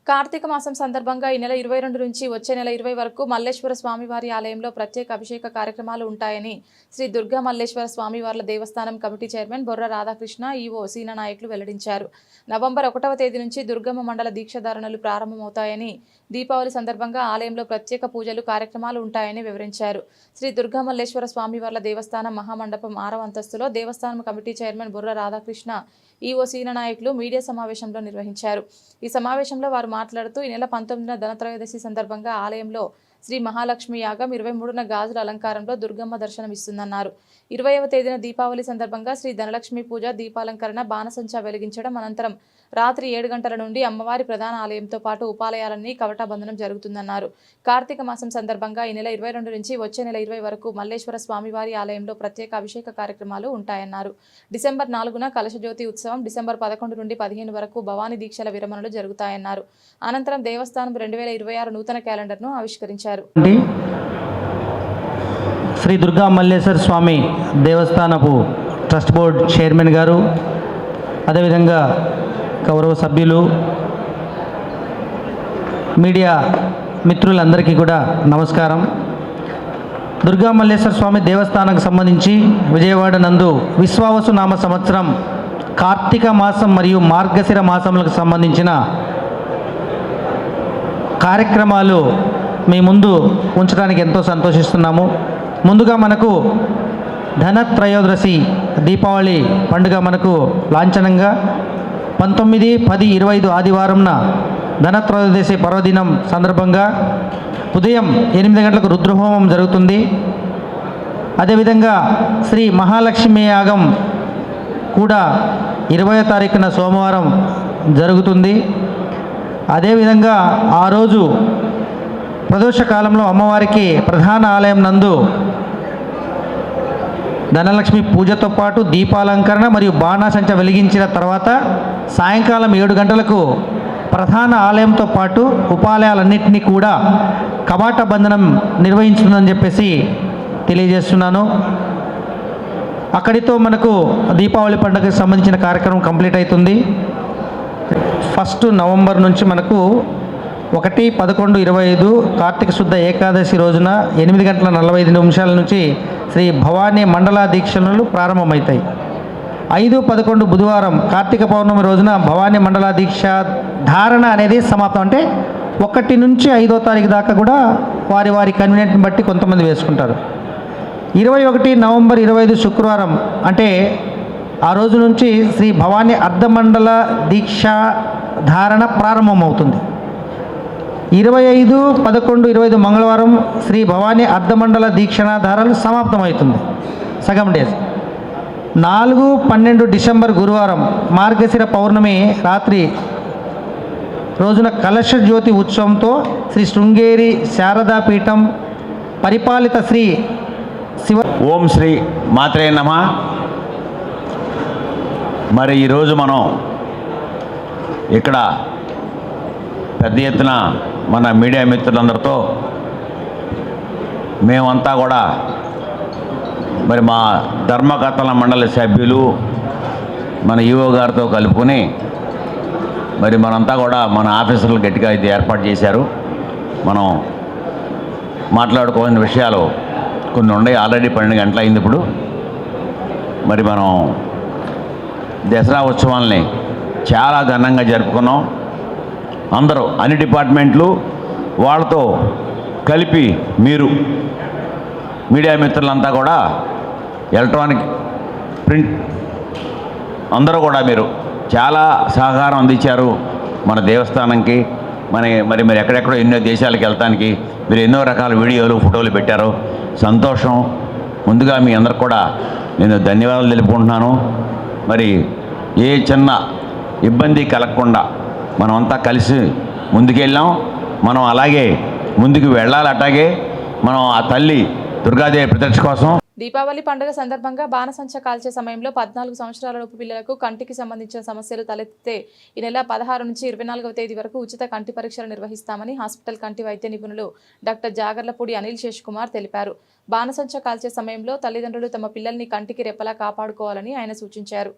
కార్తీక మాసం సందర్భంగా ఈ నెల 22 నుంచి వచ్చే నెల 20 వరకు మల్లేశ్వర స్వామివారి ఆలయంలో ప్రత్యేక అభిషేక కార్యక్రమాలు ఉంటాయని శ్రీ దుర్గా మల్లేశ్వర స్వామివార్ల దేవస్థానం కమిటీ చైర్మన్ బొర్ర రాధాకృష్ణ, ఈవో సీనా నాయకులు వెల్లడించారు. నవంబర్ 1వ తేదీ నుంచి దుర్గమ్మ మండల దీక్షధారణలు ప్రారంభమవుతాయని, దీపావళి సందర్భంగా ఆలయంలో ప్రత్యేక పూజలు కార్యక్రమాలు ఉంటాయని వివరించారు. శ్రీ దుర్గా మల్లేశ్వర స్వామివార్ల దేవస్థానం మహామండపం 6వ అంతస్తులో దేవస్థానం కమిటీ చైర్మన్ బొర్ర రాధాకృష్ణ, ఈవో సీనా నాయకులు మీడియా సమావేశంలో నిర్వహించారు. ఈ సమావేశంలో వారు మాట్లాడుతూ ఈ నెల 19న ధనత్రయోదశి సందర్భంగా ఆలయంలో శ్రీ మహాలక్ష్మి యాగం 23న గాజుల అలంకారంలో దుర్గమ్మ దర్శనం ఇస్తుందన్నారు. 20వ తేదీన దీపావళి సందర్భంగా శ్రీ ధనలక్ష్మి పూజ, దీపాలంకరణ, బాణసంచా వెలిగించడం, అనంతరం రాత్రి 7 గంటల నుండి అమ్మవారి ప్రధాన ఆలయంతో పాటు ఉపాలయాలన్నీ కవటాబంధనం జరుగుతుందన్నారు. కార్తీక మాసం సందర్భంగా ఈ నెల 22 నుంచి వచ్చే నెల 20 వరకు మల్లేశ్వర స్వామివారి ఆలయంలో ప్రత్యేక అభిషేక కార్యక్రమాలు ఉంటాయన్నారు. డిసెంబర్ 4న కలశజ్యోతి ఉత్సవం, డిసెంబర్ 11 నుండి 15 వరకు భవానీ దీక్షల విరమణలు జరుగుతాయన్నారు. అనంతరం దేవస్థానం 2026 నూతన క్యాలెండర్ను ఆవిష్కరించారు. శ్రీ దుర్గా మల్లేశ్వర స్వామి దేవస్థానపు ట్రస్ట్ బోర్డ్ చైర్మన్ గారు, అదేవిధంగా గౌరవ సభ్యులు, మీడియా మిత్రులందరికీ కూడా నమస్కారం. దుర్గా మల్లేశ్వర స్వామి దేవస్థానానికి సంబంధించి విజయవాడ నందు విశ్వావసు నామ సంవత్సరం కార్తీక మాసం మరియు మార్గశిర మాసములకు సంబంధించిన కార్యక్రమాలు మీ ముందు ఉంచడానికి ఎంతో సంతోషిస్తున్నాము. ముందుగా మనకు ధనత్రయోదశి దీపావళి పండుగ మనకు లాంఛనంగా 19, 10, 25 ఆదివారంన ధనత్రయోదశి పర్వదినం సందర్భంగా ఉదయం 8 గంటలకు రుద్రహోమం జరుగుతుంది. అదేవిధంగా శ్రీ మహాలక్ష్మి యాగం కూడా 20వ తారీఖున సోమవారం జరుగుతుంది. అదేవిధంగా ఆ రోజు ప్రదోష కాలంలో అమ్మవారికి ప్రధాన ఆలయం నందు ధనలక్ష్మి పూజతో పాటు దీపాలంకరణ మరియు బాణాసంచ వెలిగించిన తర్వాత సాయంకాలం 7 గంటలకు ప్రధాన ఆలయంతో పాటు ఉపాలయాలన్నింటినీ కూడా కవాట బంధనం నిర్వహించుతుందని చెప్పేసి తెలియజేస్తున్నాను. అక్కడితో మనకు దీపావళి పండుగకు సంబంధించిన కార్యక్రమం కంప్లీట్ అవుతుంది. 1 నవంబర్ నుంచి మనకు 1/11/25 కార్తీక శుద్ధ ఏకాదశి రోజున 8 గంటల 45 నిమిషాల నుంచి శ్రీ భవానీ మండల దీక్షలు ప్రారంభమవుతాయి. 5/11 బుధవారం కార్తీక పౌర్ణమి రోజున భవానీ మండల దీక్ష ధారణ అనేది సమాప్తం. అంటే 1 నుంచి 5వ తారీఖు దాకా కూడా వారి వారి కన్వీనియంట్ని బట్టి కొంతమంది వేసుకుంటారు. 21 నవంబర్ 25 శుక్రవారం అంటే ఆ రోజు నుంచి శ్రీ భవానీ అర్ధమండల దీక్ష ధారణ ప్రారంభమవుతుంది. 25/11/25 మంగళవారం శ్రీ భవానీ అర్ధమండల దీక్షణ ధారలు సమాప్తమవుతుంది, సగం డేస్. 4-12 డిసెంబర్ గురువారం మార్గశిర పౌర్ణమి రాత్రి రోజున కలశ జ్యోతి ఉత్సవంతో శ్రీ శృంగేరి శారదాపీఠం పరిపాలిత శ్రీ శివ ఓం శ్రీ మాత్రే నమః. మరి ఈరోజు మనం ఇక్కడ పెద్ద ఎత్తున మన మీడియా మిత్రులందరితో మేమంతా కూడా మరి మా ధర్మకర్తల మండలి సభ్యులు మన ఈఓ గారితో కలుపుకొని మరి మనంతా కూడా మన ఆఫీసర్లు గట్టిగా ఇది ఏర్పాటు చేశారు. మనం మాట్లాడుకోవాల్సిన విషయాలు కొన్ని ఉన్నాయి. ఆల్రెడీ 12 గంటలు అయింది. ఇప్పుడు మరి మనం దసరా ఉత్సవాల్ని చాలా ఘనంగా జరుపుకున్నాం. అందరూ అన్ని డిపార్ట్మెంట్లు వాళ్ళతో కలిపి మీరు మీడియా మిత్రులంతా కూడా ఎలక్ట్రానిక్ ప్రింట్ అందరూ కూడా మీరు చాలా సహకారం అందించారు మన దేవస్థానంకి. మరి మీరు ఎక్కడెక్కడో ఎన్నో దేశాలకు వెళ్తానికి మీరు ఎన్నో రకాల వీడియోలు ఫోటోలు పెట్టారు. సంతోషం. ముందుగా మీ అందరికి కూడా నేను ధన్యవాదాలు తెలుపుకుంటున్నాను. మరి ఏ చిన్న ఇబ్బంది కలగకుండా మనమంతా కలిసి ముందుకెళ్ళాం. మనం అలాగే ముందుకు వెళ్ళాలి. అట్లాగే మనం ఆ తల్లి దుర్గాదేవి ప్రత్యక్ష కోసం. దీపావళి పండుగ సందర్భంగా బాణసంచ కాల్చే సమయంలో 14 సంవత్సరాలలోపు పిల్లలకు కంటికి సంబంధించిన సమస్యలు తలెత్తితే ఈ నెల 16 నుంచి 24వ తేదీ వరకు ఉచిత కంటి పరీక్షలు నిర్వహిస్తామని హాస్పిటల్ కంటి వైద్య నిపుణులు డాక్టర్ జాగర్లపూడి అనిల్ శేష్ కుమార్ తెలిపారు. బాణసంచ కాల్చే సమయంలో తల్లిదండ్రులు తమ పిల్లల్ని కంటికి రెప్పలా కాపాడుకోవాలని ఆయన సూచించారు.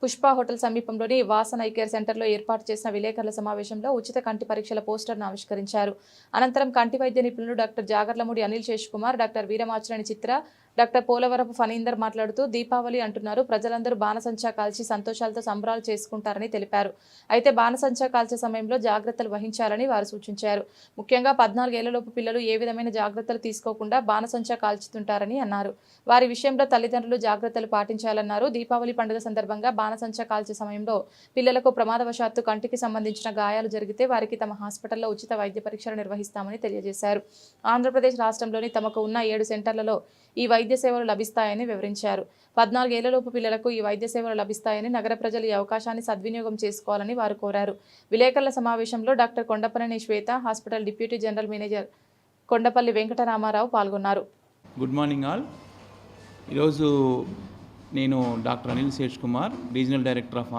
పుష్ప హోటల్ సమీపంలోని వాసన్ ఐ కేర్ సెంటర్లో ఏర్పాటు చేసిన విలేకరుల సమావేశంలో ఉచిత కంటి పరీక్షల పోస్టర్ను ఆవిష్కరించారు. అనంతరం కంటి వైద్య నిపుణులు డాక్టర్ జాగర్లమూడి అనిల్ శేష్ కుమార్, డాక్టర్ వీరమాచినేని చిత్ర, డాక్టర్ పోలవరపు ఫణీందర్ మాట్లాడుతూ దీపావళి అంటున్నారు, ప్రజలందరూ బాణసంచా కాల్చి సంతోషాలతో సంబరాలు చేసుకుంటారని తెలిపారు. అయితే బాణసంచా కాల్చే సమయంలో జాగ్రత్తలు వహించాలని వారు సూచించారు. ముఖ్యంగా 14 ఏళ్లలోపు పిల్లలు ఏ విధమైన జాగ్రత్తలు తీసుకోకుండా బాణసంచా కాల్చుతుంటారని అన్నారు. వారి విషయంలో తల్లిదండ్రులు జాగ్రత్తలు పాటించాలన్నారు. దీపావళి పండుగ సందర్భంగా బాణసంచా కాల్చే సమయంలో పిల్లలకు ప్రమాదవశాత్తు కంటికి సంబంధించిన గాయాలు జరిగితే వారికి తమ హాస్పిటల్లో ఉచిత వైద్య పరీక్షలు నిర్వహిస్తామని తెలియజేశారు. ఆంధ్రప్రదేశ్ రాష్ట్రంలోని తమకు ఉన్న 7 సెంటర్లలో ఈ వైద్య సేవలు లభిస్తాయని వివరించారు. 14 ఏళ్లలోపు పిల్లలకు ఈ వైద్య సేవలు లభిస్తాయని, నగర ప్రజలు ఈ అవకాశాన్ని సద్వినియోగం చేసుకోవాలని వారు కోరారు. విలేకరుల సమావేశంలో doctor Kondapaneni Swetha, hospital deputy general manager Kondapalli Venkataramarao పాల్గొన్నారు. Good morning all. ఈరోజు నేను doctor Anil Sesh Kumar, regional director of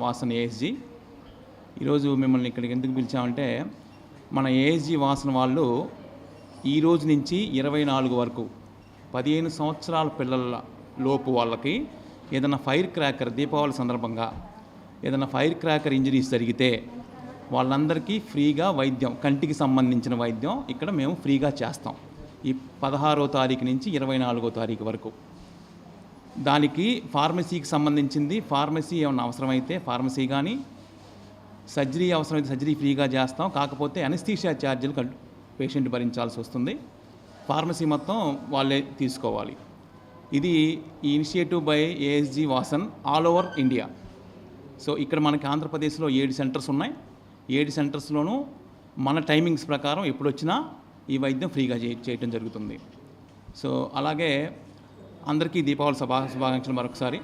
Vasan ASG. ఈరోజు మిమ్మల్ని ఇక్కడికి ఎందుకు పిలిచామంటే, మన ఏఎస్జీ వాసన వాళ్ళు ఈ రోజు నుంచి 24 వరకు 15 సంవత్సరాల పిల్లల లోపు వాళ్ళకి ఏదైనా ఫైర్ క్రాకర్, దీపావళి సందర్భంగా ఏదైనా ఫైర్ క్రాకర్ ఇంజరీస్ జరిగితే వాళ్ళందరికీ ఫ్రీగా వైద్యం, కంటికి సంబంధించిన వైద్యం ఇక్కడ మేము ఫ్రీగా చేస్తాం. ఈ 16వ తారీఖు నుంచి 24వ తారీఖు వరకు. దానికి ఫార్మసీకి సంబంధించింది, ఫార్మసీ ఏమైనా అవసరమైతే ఫార్మసీ కానీ, సర్జరీ అవసరమైతే సర్జరీ ఫ్రీగా చేస్తాం. కాకపోతే అనస్థీషియా ఛార్జీలు పేషెంట్ భరించాల్సి వస్తుంది. ఫార్మసీ మొత్తం వాళ్ళే తీసుకోవాలి. ఇది ఈ initiative by ASG Vasan all over India. So ఇక్కడ మనకి ఆంధ్రప్రదేశ్లో 7 సెంటర్స్ ఉన్నాయి. 7 సెంటర్స్లోనూ మన టైమింగ్స్ ప్రకారం ఎప్పుడు వచ్చినా ఈ వైద్యం ఫ్రీగా చేయటం జరుగుతుంది. సో అలాగే అందరికీ దీపావళి శుభాకాంక్షలు మరొకసారి.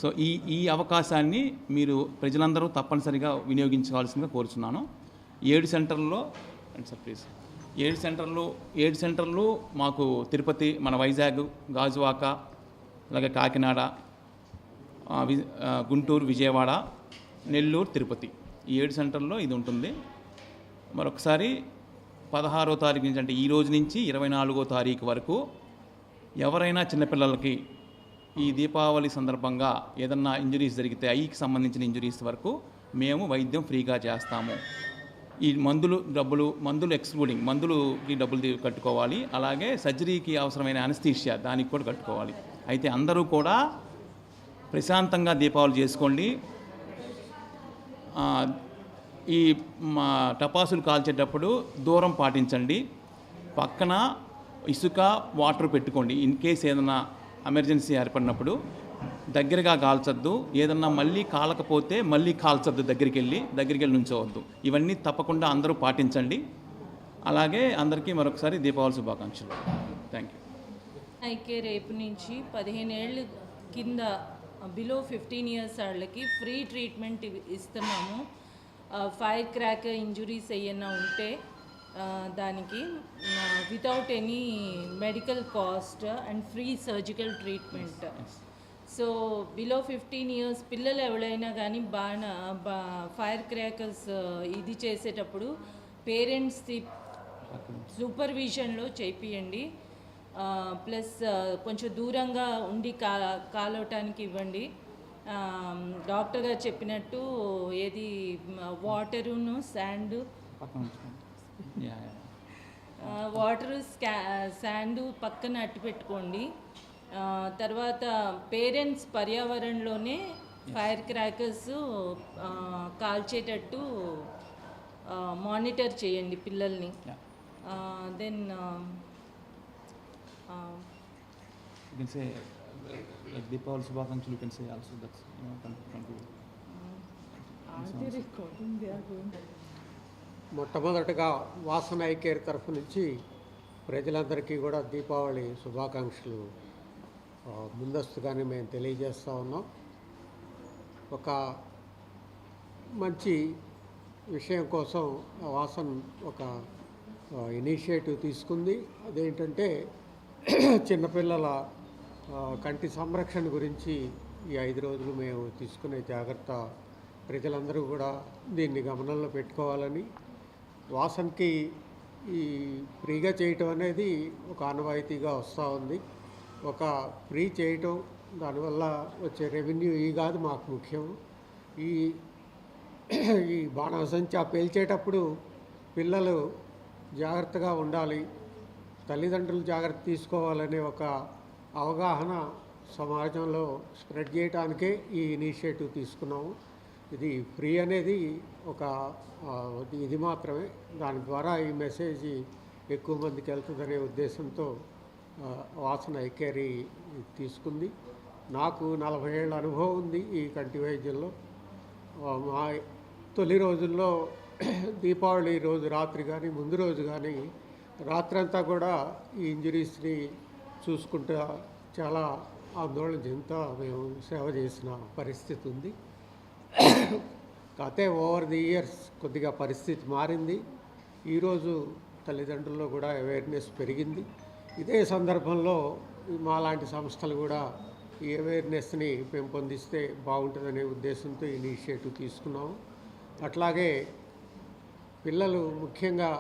సో ఈ అవకాశాన్ని మీరు ప్రజలందరూ తప్పనిసరిగా వినియోగించాల్సిందిగా కోరుచున్నాను. 7 సెంటర్లలో సార్ ప్లీజ్ 7 సెంటర్లు మాకు తిరుపతి, మన వైజాగ్, గాజువాక, అలాగే కాకినాడ, గుంటూరు, విజయవాడ, నెల్లూరు, తిరుపతి, ఈ 7 సెంటర్లో ఇది ఉంటుంది. మరొకసారి 16వ తారీఖు నుంచి, అంటే ఈ రోజు నుంచి 24వ తారీఖు వరకు ఎవరైనా చిన్నపిల్లలకి ఈ దీపావళి సందర్భంగా ఏదన్నా ఇంజరీస్ జరిగితే, ఐకి సంబంధించిన ఇంజరీస్ వరకు మేము వైద్యం ఫ్రీగా చేస్తాము. ఈ మందులు ఎక్స్క్లూడింగ్, మందులకి డబ్బులు కట్టుకోవాలి. అలాగే సర్జరీకి అవసరమైన అనస్థీషియా దానికి కూడా కట్టుకోవాలి. అయితే అందరూ కూడా ప్రశాంతంగా దీపావళి చేసుకోండి. ఈ టపాసులు కాల్చేటప్పుడు దూరం పాటించండి. పక్కన ఇసుక, వాటర్ పెట్టుకోండి. ఇన్ కేస్ ఏదైనా ఎమర్జెన్సీ ఏర్పడినప్పుడు దగ్గరగా కాల్చొద్దు. ఏదన్నా మళ్ళీ కాలకపోతే మళ్ళీ కాల్చొద్దు, దగ్గరికి వెళ్ళి నుంచోవద్దు. ఇవన్నీ తప్పకుండా అందరూ పాటించండి. అలాగే అందరికీ మరొకసారి దీపావళి శుభాకాంక్షలు. Thank you. అయితే రేపు నుంచి 15 ఏళ్ళ కింద బిలో 15 ఇయర్స్ వాళ్ళకి ఫ్రీ ట్రీట్మెంట్ ఇస్తున్నాము. ఫైర్ క్రాకర్ ఇంజురీస్ ఏమైనా ఉంటే దానికి without any medical cost and free surgical treatment. So below 15 years పిల్లలు ఎవరైనా కానీ ఫైర్ క్రాకర్స్ ఇది చేసేటప్పుడు పేరెంట్స్ది సూపర్విజన్లో చేపియండి. ప్లస్ కొంచెం దూరంగా ఉండి కాలవటానికి ఇవ్వండి. డాక్టర్ గారు చెప్పినట్టు ఏది వాటరును శాండ్, వాటరు శాండ్ పక్కన అట్టు పెట్టుకోండి. తర్వాత పేరెంట్స్ పర్యావరణంలోనే ఫైర్ క్రాకర్స్ కాల్చేటట్టు మానిటర్ చేయండి పిల్లల్ని. దెన్ దీపావళి శుభాకాంక్షలు. మొట్టమొదటగా వాసన ఐ కేర్ తరఫు నుంచి ప్రజలందరికీ కూడా దీపావళి శుభాకాంక్షలు ముందస్తుగానే మేము తెలియజేస్తూ ఉన్నాం. ఒక మంచి విషయం కోసం వాసన్ ఒక ఇనిషియేటివ్ తీసుకుంది. అదేంటంటే చిన్నపిల్లల కంటి సంరక్షణ గురించి ఈ 5 రోజులు మేము తీసుకునే జాగ్రత్త ప్రజలందరూ కూడా దీన్ని గమనంలో పెట్టుకోవాలని, వాసన్కి ఈ ఫ్రీగా చేయటం అనేది ఒక ఆనవాయితీగా వస్తూ ఉంది. ఒక ఫ్రీ చేయటం, దానివల్ల వచ్చే రెవెన్యూ ఈ కాదు మాకు ముఖ్యం. ఈ బాణసంచా పేల్చేటప్పుడు పిల్లలు జాగ్రత్తగా ఉండాలి, తల్లిదండ్రులు జాగ్రత్త తీసుకోవాలనే ఒక అవగాహన సమాజంలో స్ప్రెడ్ చేయడానికే ఈ ఇనిషియేటివ్ తీసుకున్నాము. ఇది ఫ్రీ అనేది ఒక ఇది మాత్రమే. దాని ద్వారా ఈ మెసేజ్ ఎక్కువ మందికి వెళ్తుందనే ఉద్దేశంతో వాసన ఐకేరీ తీసుకుంది. నాకు 40 ఏళ్ళ అనుభవం ఉంది ఈ కంటి వైద్యంలో. మా తొలి రోజుల్లో దీపావళి రోజు రాత్రి కానీ ముందు రోజు కానీ రాత్రంతా కూడా ఈ ఇంజరీస్ని చూసుకుంటూ చాలా ఆందోళన చెందుతా మేము సేవ చేసిన పరిస్థితి ఉంది. కాకపోతే ఓవర్ ది ఇయర్స్ కొద్దిగా పరిస్థితి మారింది. ఈరోజు తల్లిదండ్రుల్లో కూడా అవేర్నెస్ పెరిగింది. ఇదే సందర్భంలో మాలాంటి సంస్థలు కూడా ఈ అవేర్నెస్ని పెంపొందిస్తే బాగుంటుందనే ఉద్దేశంతో ఇనిషియేటివ్ తీసుకున్నాము. అట్లాగే పిల్లలు ముఖ్యంగా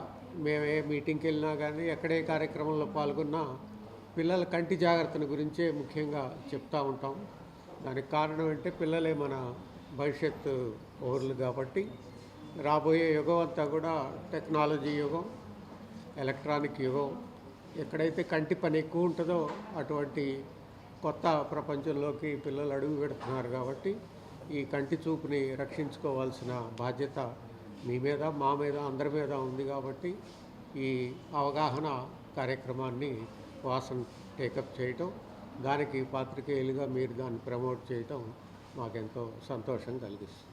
మేము ఏ మీటింగ్కి వెళ్ళినా కానీ ఎక్కడే కార్యక్రమంలో పాల్గొన్నా పిల్లల కంటి జాగ్రత్తల గురించే ముఖ్యంగా చెప్తూ ఉంటాం. దానికి కారణం అంటే పిల్లలే మన భవిష్యత్తు పౌరులు కాబట్టి రాబోయే యుగం అంతా కూడా టెక్నాలజీ యుగం, ఎలక్ట్రానిక్ యుగం. ఎక్కడైతే కంటి పని ఎక్కువ ఉంటుందో అటువంటి కొత్త ప్రపంచంలోకి పిల్లలు అడుగు పెడుతున్నారు కాబట్టి ఈ కంటి చూపుని రక్షించుకోవాల్సిన బాధ్యత మీ మీద, మా మీద, అందరి మీద ఉంది. కాబట్టి ఈ అవగాహన కార్యక్రమాన్ని వాసన్ టేకప్ చేయటం, దానికి పాత్రికేయులుగా మీరు దాన్ని ప్రమోట్ చేయటం మాకెంతో సంతోషం కలిగిస్తుంది.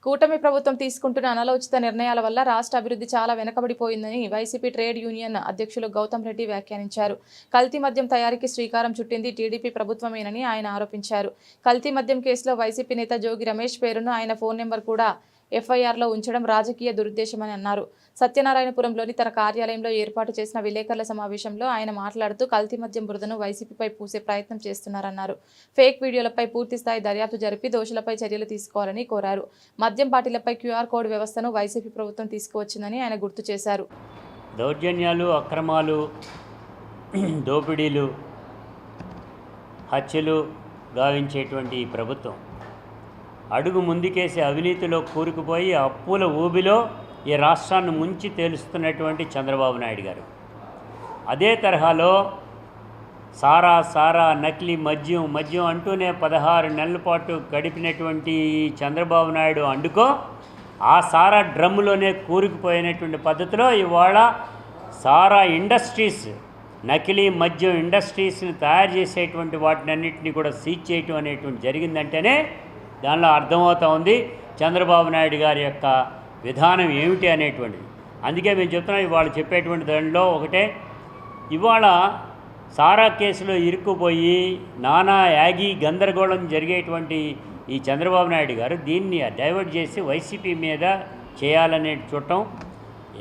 కూటమి ప్రభుత్వం తీసుకుంటున్న అనాలోచిత నిర్ణయాల వల్ల రాష్ట్ర అభివృద్ధి చాలా వెనకబడిపోయిందని వైసీపీ ట్రేడ్ యూనియన్ అధ్యక్షులు గౌతమ్ రెడ్డి వ్యాఖ్యానించారు. కల్తీ మద్యం తయారీకి శ్రీకారం చుట్టింది టీడీపీ ప్రభుత్వమేనని ఆయన ఆరోపించారు. కల్తీ మద్యం కేసులో వైసీపీ నేత జోగి రమేష్ పేరును, ఆయన ఫోన్ నెంబర్ కూడా ఎఫ్ఐఆర్లో ఉంచడం రాజకీయ దురుద్దేశమని అన్నారు. సత్యనారాయణపురంలోని తన కార్యాలయంలో ఏర్పాటు చేసిన విలేకరుల సమావేశంలో ఆయన మాట్లాడుతూ కల్తీ మద్యం బురదను వైసీపీపై పూసే ప్రయత్నం చేస్తున్నారన్నారు. ఫేక్ వీడియోలపై పూర్తిస్థాయి దర్యాప్తు జరిపి దోషులపై చర్యలు తీసుకోవాలని కోరారు. మద్యం బాటిళ్లపై క్యూఆర్ కోడ్ వ్యవస్థను వైసీపీ ప్రభుత్వం తీసుకువచ్చిందని ఆయన గుర్తు చేశారు. దౌర్జన్యాలు, అక్రమాలు, దోపిడీలు, హత్యలు గావించేటువంటి ఈ ప్రభుత్వం అడుగు ముందుకేసి అవినీతిలో కూరుకుపోయి అప్పుల ఊబిలో ఈ రాష్ట్రాన్ని ముంచి తేలుస్తున్నటువంటి చంద్రబాబు నాయుడు గారు. అదే తరహాలో సారా నకిలీ మద్యం అంటూనే 16 నెలల పాటు గడిపినటువంటి చంద్రబాబు నాయుడు అండుకో ఆ సారా డ్రమ్ములోనే కూరుకుపోయినటువంటి పద్ధతిలో ఇవాళ సారా ఇండస్ట్రీస్, నకిలీ మద్యం ఇండస్ట్రీస్ని తయారు చేసేటువంటి వాటినన్నింటినీ కూడా సీజ్ చేయటం అనేటువంటి జరిగిందంటేనే దానిలో అర్థమవుతూ ఉంది చంద్రబాబు నాయుడు గారి యొక్క విధానం ఏమిటి అనేటువంటిది. అందుకే మేము చెప్తున్నాం, ఇవాళ చెప్పేటువంటి దానిలో ఒకటే, ఇవాళ సారా కేసులో ఇరుక్కుపోయి నానా యాగి గందరగోళం జరిగేటువంటి ఈ చంద్రబాబు నాయుడు గారు దీన్ని డైవర్ట్ చేసి వైసీపీ మీద చేయాలనే చూడటం,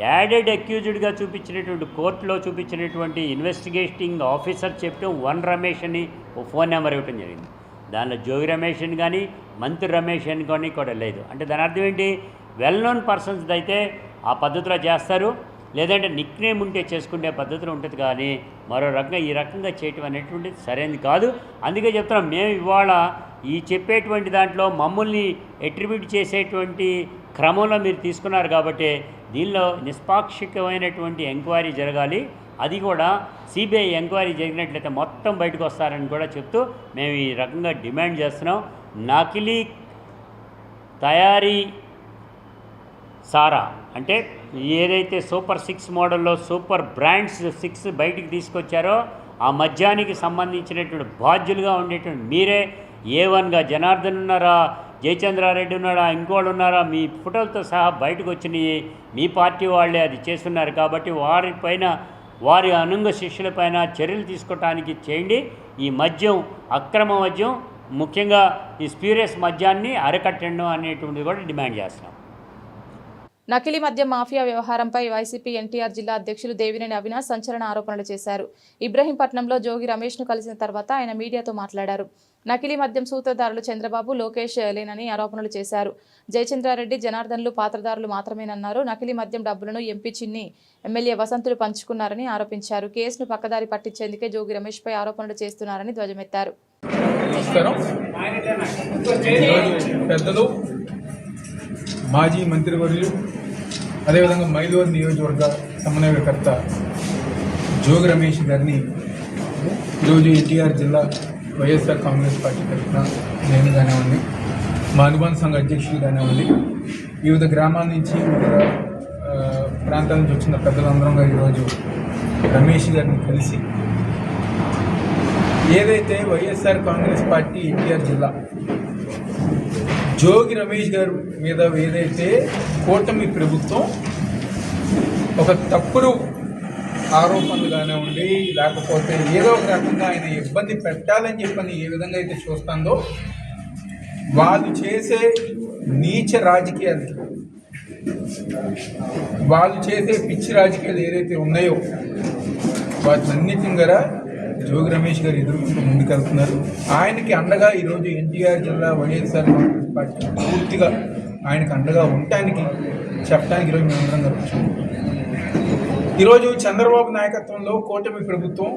యాడెడ్ అక్యూజ్డ్గా చూపించినటువంటి కోర్టులో చూపించినటువంటి ఇన్వెస్టిగేటింగ్ ఆఫీసర్ చెప్పడం 1 రమేష్ అని ఓ ఫోన్ నెంబర్ ఇవ్వటం జరిగింది. దానిలో జోగి రమేష్ అని కానీ మంత్రి రమేష్ అని కానీ కూడా లేదు. అంటే దాని అర్థం ఏంటి, వెల్ నోన్ పర్సన్స్ అయితే ఆ పద్ధతిలో చేస్తారు, లేదంటే నిక్ నేమ్ ఉంటే చేసుకునే పద్ధతిలో ఉంటుంది. కానీ మరో రకంగా ఈ రకంగా చేయటం అనేటువంటిది సరైనది కాదు. అందుకే చెప్తున్నాం, మేము ఇవాళ ఈ చెప్పేటువంటి దాంట్లో మమ్మల్ని అట్రిబ్యూట్ చేసేటువంటి క్రమంలో మీరు తీసుకున్నారు కాబట్టి దీనిలో నిష్పాక్షికమైనటువంటి ఎంక్వైరీ జరగాలి. అది కూడా సిబిఐ ఎంక్వైరీ జరిగినట్లయితే మొత్తం బయటకు వస్తారని కూడా చెప్తూ మేము ఈ రకంగా డిమాండ్ చేస్తున్నాం. నకిలీ తయారీ సారా అంటే ఏదైతే సూపర్ 6 మోడల్లో సూపర్ బ్రాండ్స్ 6 బయటికి తీసుకొచ్చారో ఆ మద్యానికి సంబంధించినటువంటి బాధ్యులుగా ఉండేటువంటి మీరే A1గా జనార్దన్ ఉన్నారా, జయచంద్రారెడ్డి ఉన్నారా, ఇంకోళ్ళు ఉన్నారా, మీ ఫోటోలతో సహా బయటకు వచ్చినాయి మీ పార్టీ వాళ్ళే అది చేస్తున్నారు. కాబట్టి వారిపైన, వారి అనుంగ శిష్యులపైన చర్యలు తీసుకోవటానికి చేయండి. ఈ మద్యం, అక్రమ మద్యం, ముఖ్యంగా ఈ స్ప్యూరియస్ మద్యాన్ని అరికట్టండి అనేటువంటిది కూడా డిమాండ్ చేస్తున్నాం. నకిలీ మద్యం మాఫియా వ్యవహారంపై వైసీపీ ఎన్టీఆర్ జిల్లా అధ్యక్షులు దేవినేని అవినాష్ సంచలన ఆరోపణలు చేశారు. ఇబ్రహీంపట్నంలో జోగి రమేష్ను కలిసిన తర్వాత ఆయన మీడియాతో మాట్లాడారు. నకిలీ మద్యం సూత్రధారులు చంద్రబాబు, లోకేష్ లేనని ఆరోపణలు చేశారు. జయచంద్రారెడ్డి, జనార్దన్లు పాత్రధారులు మాత్రమేనన్నారు. నకిలీ మద్యం డబ్బులను ఎంపీ చిన్ని, ఎమ్మెల్యే వసంతులు పంచుకున్నారని ఆరోపించారు. కేసును పక్కదారి పట్టించేందుకే జోగి రమేష్పై ఆరోపణలు చేస్తున్నారని ధ్వజమెత్తారు. మాజీ మంత్రివర్యులు, అదేవిధంగా మైలూరు నియోజకవర్గ సమన్వయకర్త జోగి రమేష్ గారిని ఈరోజు ఎన్టీఆర్ జిల్లా వైఎస్ఆర్ కాంగ్రెస్ పార్టీ తరఫున నేను కానివ్వండి, మా అనుబంధ సంఘ అధ్యక్షులు కానివ్వండి, వివిధ గ్రామాల నుంచి వివిధ ప్రాంతాల నుంచి వచ్చిన పెద్దలందరం ఈరోజు రమేష్ గారిని కలిసి ఏదైతే వైఎస్ఆర్ కాంగ్రెస్ పార్టీ ఎన్టీఆర్ జిల్లా జోగి రమేష్ గారి మీద ఏదైతే కూటమి ప్రభుత్వం ఒక తప్పుడు ఆరోపణలు కానివ్వండి, లేకపోతే ఏదో ఒక రకంగా ఆయన ఇబ్బంది పెట్టాలని చెప్పని ఏ విధంగా అయితే చూస్తుందో, వాళ్ళు చేసే నీచ రాజకీయాలు, వాళ్ళు చేసే పిచ్చి రాజకీయాలు ఏదైతే ఉన్నాయో వాటినన్నిటిని కూడా జోగి రమేష్ గారు ఎదుర్కొంటూ ముందుకెళ్తున్నారు. ఆయనకి అండగా ఈరోజు ఎన్టీఆర్ జిల్లా వైఎస్ఆర్ కాంగ్రెస్ పార్టీ పూర్తిగా ఆయనకు అండగా ఉండటానికి చెప్పడానికి ఈరోజు మేమందరం జరుగుతాం. ఈరోజు చంద్రబాబు నాయకత్వంలో కూటమి ప్రభుత్వం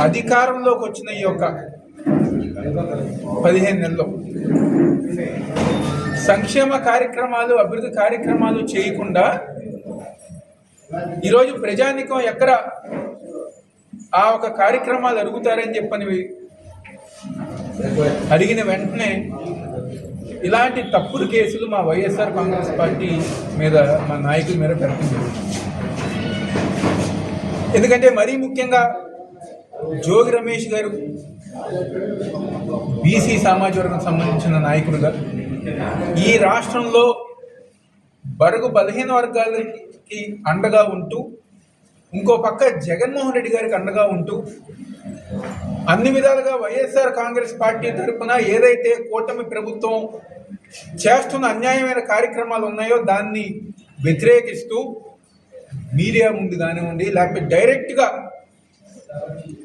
అధికారంలోకి వచ్చిన ఈ యొక్క 15 నెలల్లో సంక్షేమ కార్యక్రమాలు, అభివృద్ధి కార్యక్రమాలు చేయకుండా ఈరోజు ప్రజానికం ఎక్కడ ఆ ఒక కార్యక్రమాలు అడుగుతారని చెప్పని అడిగిన వెంటనే ఇలాంటి తప్పుడు కేసులు మా వైఎస్ఆర్ కాంగ్రెస్ పార్టీ మీద, మా నాయకుల మీద పెట్టడం జరుగుతుంది. ఎందుకంటే మరీ ముఖ్యంగా జోగి రమేష్ గారు బీసీ సామాజిక వర్గం సంబంధించిన నాయకుడుగా ఈ రాష్ట్రంలో బడుగు బలహీన వర్గాలకి అండగా ఉంటూ, ఇంకో పక్క జగన్మోహన్ రెడ్డి గారికి అండగా ఉంటూ, అన్ని విధాలుగా వైఎస్ఆర్ కాంగ్రెస్ పార్టీ తరఫున ఏదైతే కూటమి ప్రభుత్వం చేస్తున్న అన్యాయమైన కార్యక్రమాలు ఉన్నాయో దాన్ని వ్యతిరేకిస్తూ మీడియా ముందు కానివ్వండి, లేకపోతే డైరెక్ట్గా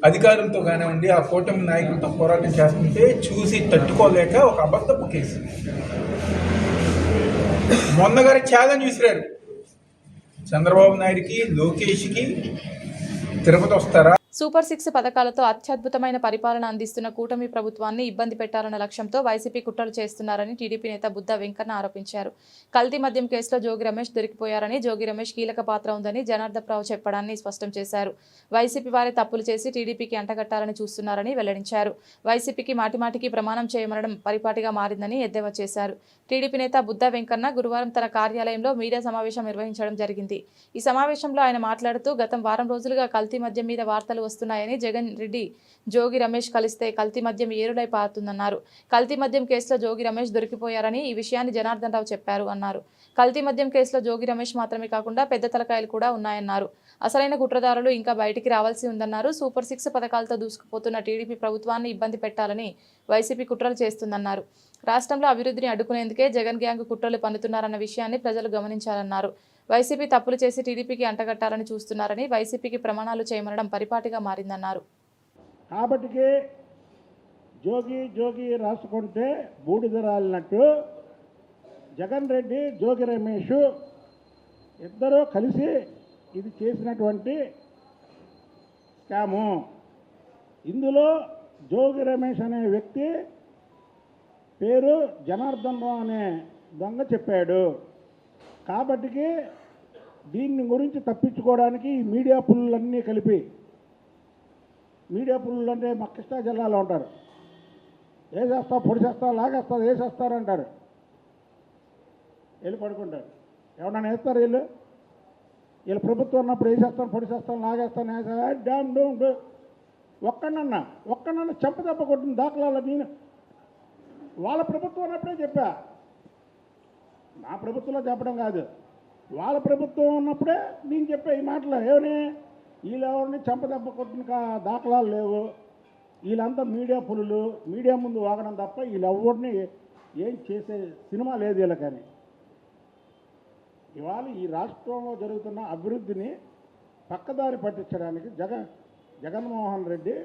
అధికారులతో కానివ్వండి, ఆ కూటమి నాయకులతో పోరాటం చేస్తుంటే చూసి తట్టుకోలేక ఒక అబద్ధపు కేసు మొన్నగారి ఛాలెంజ్ విసిరారు. చంద్రబాబు నాయుడికి, లోకేష్కి తిరుపతి వస్తారా? సూపర్ 6 పథకాలతో అత్యద్భుతమైన పరిపాలన అందిస్తున్న కూటమి ప్రభుత్వాన్ని ఇబ్బంది పెట్టాలన్న లక్ష్యంతో వైసీపీ కుట్రలు చేస్తున్నారని టీడీపీ నేత బుద్ధా వెంకన్న ఆరోపించారు. కల్తీ మద్యం కేసులో జోగి రమేష్ దొరికిపోయారని, జోగి రమేష్ కీలక పాత్ర ఉందని జనార్దనరావు చెప్పడాన్ని స్పష్టం చేశారు. వైసీపీ వారి తప్పులు చేసి టీడీపీకి అంటగట్టాలని చూస్తున్నారని వెల్లడించారు. వైసీపీకి మాటిమాటికి ప్రమాణం చేయమనడం పరిపాటిగా మారిందని ఎద్దేవా చేశారు. టీడీపీ నేత బుద్ధా వెంకన్న గురువారం తన కార్యాలయంలో మీడియా సమావేశం నిర్వహించడం జరిగింది. ఈ సమావేశంలో ఆయన మాట్లాడుతూ, గతం వారం రోజులుగా కల్తీ మద్యం మీద వార్తలు వస్తున్నాయని, జగన్ రెడ్డి జోగి రమేష్ కలిస్తే కల్తీ మద్యం ఏరులై పారుతుందన్నారు. కల్తీ మద్యం కేసులో జోగి రమేష్ దొరికిపోయారని ఈ విషయాన్ని జనార్దనరావు చెప్పారు అన్నారు. కల్తీ మద్యం కేసులో జోగి రమేష్ మాత్రమే కాకుండా పెద్ద తలకాయలు కూడా ఉన్నాయన్నారు. అసలైన కుట్రదారులు ఇంకా బయటికి రావాల్సి ఉందన్నారు. సూపర్ 6 పథకాలతో దూసుకుపోతున్న టీడీపీ ప్రభుత్వాన్ని ఇబ్బంది పెట్టాలని వైసీపీ కుట్రలు చేస్తుందన్నారు. రాష్ట్రంలో అభివృద్ధిని అడ్డుకునేందుకే జగన్ గ్యాంగ్ కుట్రలు పన్నుతున్నారన్న విషయాన్ని ప్రజలు గమనించాలన్నారు. వైసీపీ తప్పులు చేసి టీడీపీకి అంటగట్టాలని చూస్తున్నారని, వైసీపీకి ప్రమాణాలు చేయమనడం పరిపాటిగా మారిందన్నారు. కాబట్టికి జోగి రాసుకుంటే బూడిద రాలినట్టు జగన్ రెడ్డి, జోగి రమేష్ ఇద్దరూ కలిసి ఇది చేసినటువంటి స్కాము. ఇందులో జోగి రమేష్ అనే వ్యక్తి పేరు జనార్దనరావు అనే దొంగ చెప్పాడు. కాబట్టికి దీన్ని గురించి తప్పించుకోవడానికి ఈ మీడియా పుల్లులన్నీ కలిపి, మీడియా పుల్లులు అంటే మా కృష్ణా జిల్లాలో ఉంటారు, వేసేస్తా, పొడి చేస్తా, లాగేస్తా, వేసేస్తారంటారు. వెళ్ళి పడుకుంటారు. ఎవరన్నా వేస్తారు? వీళ్ళు ప్రభుత్వం ఉన్నప్పుడు వేసేస్తాను, పొడి చేస్తాను, లాగేస్తాను, డామ్ డోమ్ ఒక్కడన్నా చెంపదెబ్బ కొట్టిన దాఖలాలు నేను వాళ్ళ ప్రభుత్వం ఉన్నప్పుడే చెప్పా. నా ప్రభుత్వంలో చెప్పడం కాదు, వాళ్ళ ప్రభుత్వం ఉన్నప్పుడే నేను చెప్పా ఈ మాటలు. ఏమని వీళ్ళెవరిని చెంపదెబ్బ కొట్టిన దాఖలాలు లేవు. వీళ్ళంతా మీడియా పులులు, మీడియా ముందు వాగడం తప్ప వీళ్ళెవరిని ఏం చేసే సినిమా లేదు వీళ్ళకని. ఇవాళ ఈ రాష్ట్రంలో జరుగుతున్న అభివృద్ధిని పక్కదారి పట్టించడానికి జగన్మోహన్ రెడ్డి,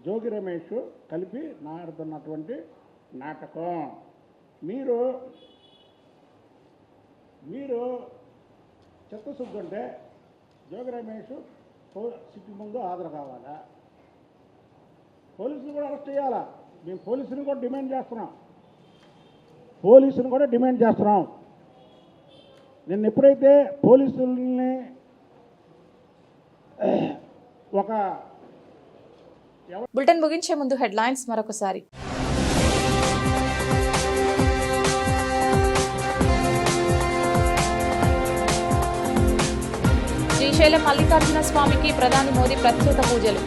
జోగి రమేష్ కలిపి ఆడుతున్నటువంటి నాటకం. మీరు చిత్తశుద్ధి ఉంటే జోగి రమేష్ సిటీ ముందు హాజరు కావాలా, పోలీసులు కూడా అరెస్ట్ చేయాలా. మేము పోలీసుని కూడా డిమాండ్ చేస్తున్నాం. నిన్న ఎప్పుడైతే పోలీసుల్ని ఒక బులెటిన్ ముగించే ముందు హెడ్లైన్స్ మరొకసారి. శ్రీశైలం మల్లికార్జున స్వామికి ప్రధాని మోదీ ప్రత్యేక పూజలు.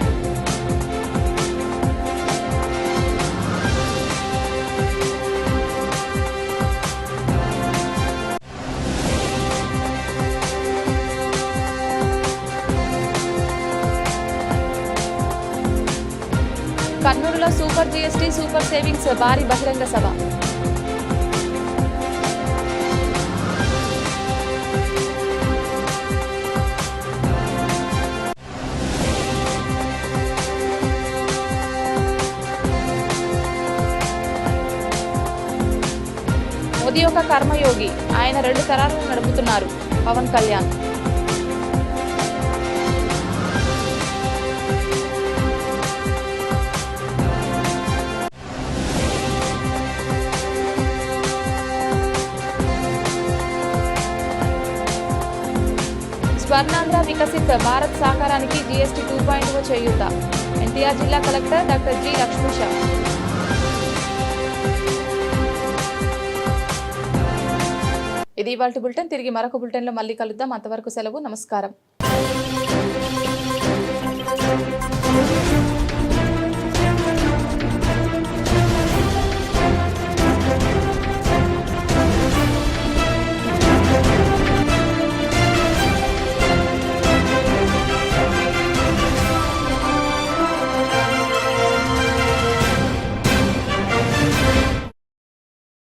కర్నూలులో సూపర్ జీఎస్టీ సూపర్ సేవింగ్స్ భారీ బహిరంగ సభ. మోదీ ఒక కర్మయోగి, ఆయన 2 తరాలను నడుపుతున్నారు. పవన్ కళ్యాణ్. స్వర్ణాంధ్ర వికసిత్ భారత్ సాకారానికి జీఎస్టీ 2.0 చేయూత. ఎన్టీఆర్ జిల్లా కలెక్టర్ డాక్టర్ జి లక్ష్మీష. ఇది ఇవాల్టి బులెటిన్. తిరిగి మరొక బులెటిన్లో మళ్ళీ కలుద్దాం. అంతవరకు సెలవు. నమస్కారం.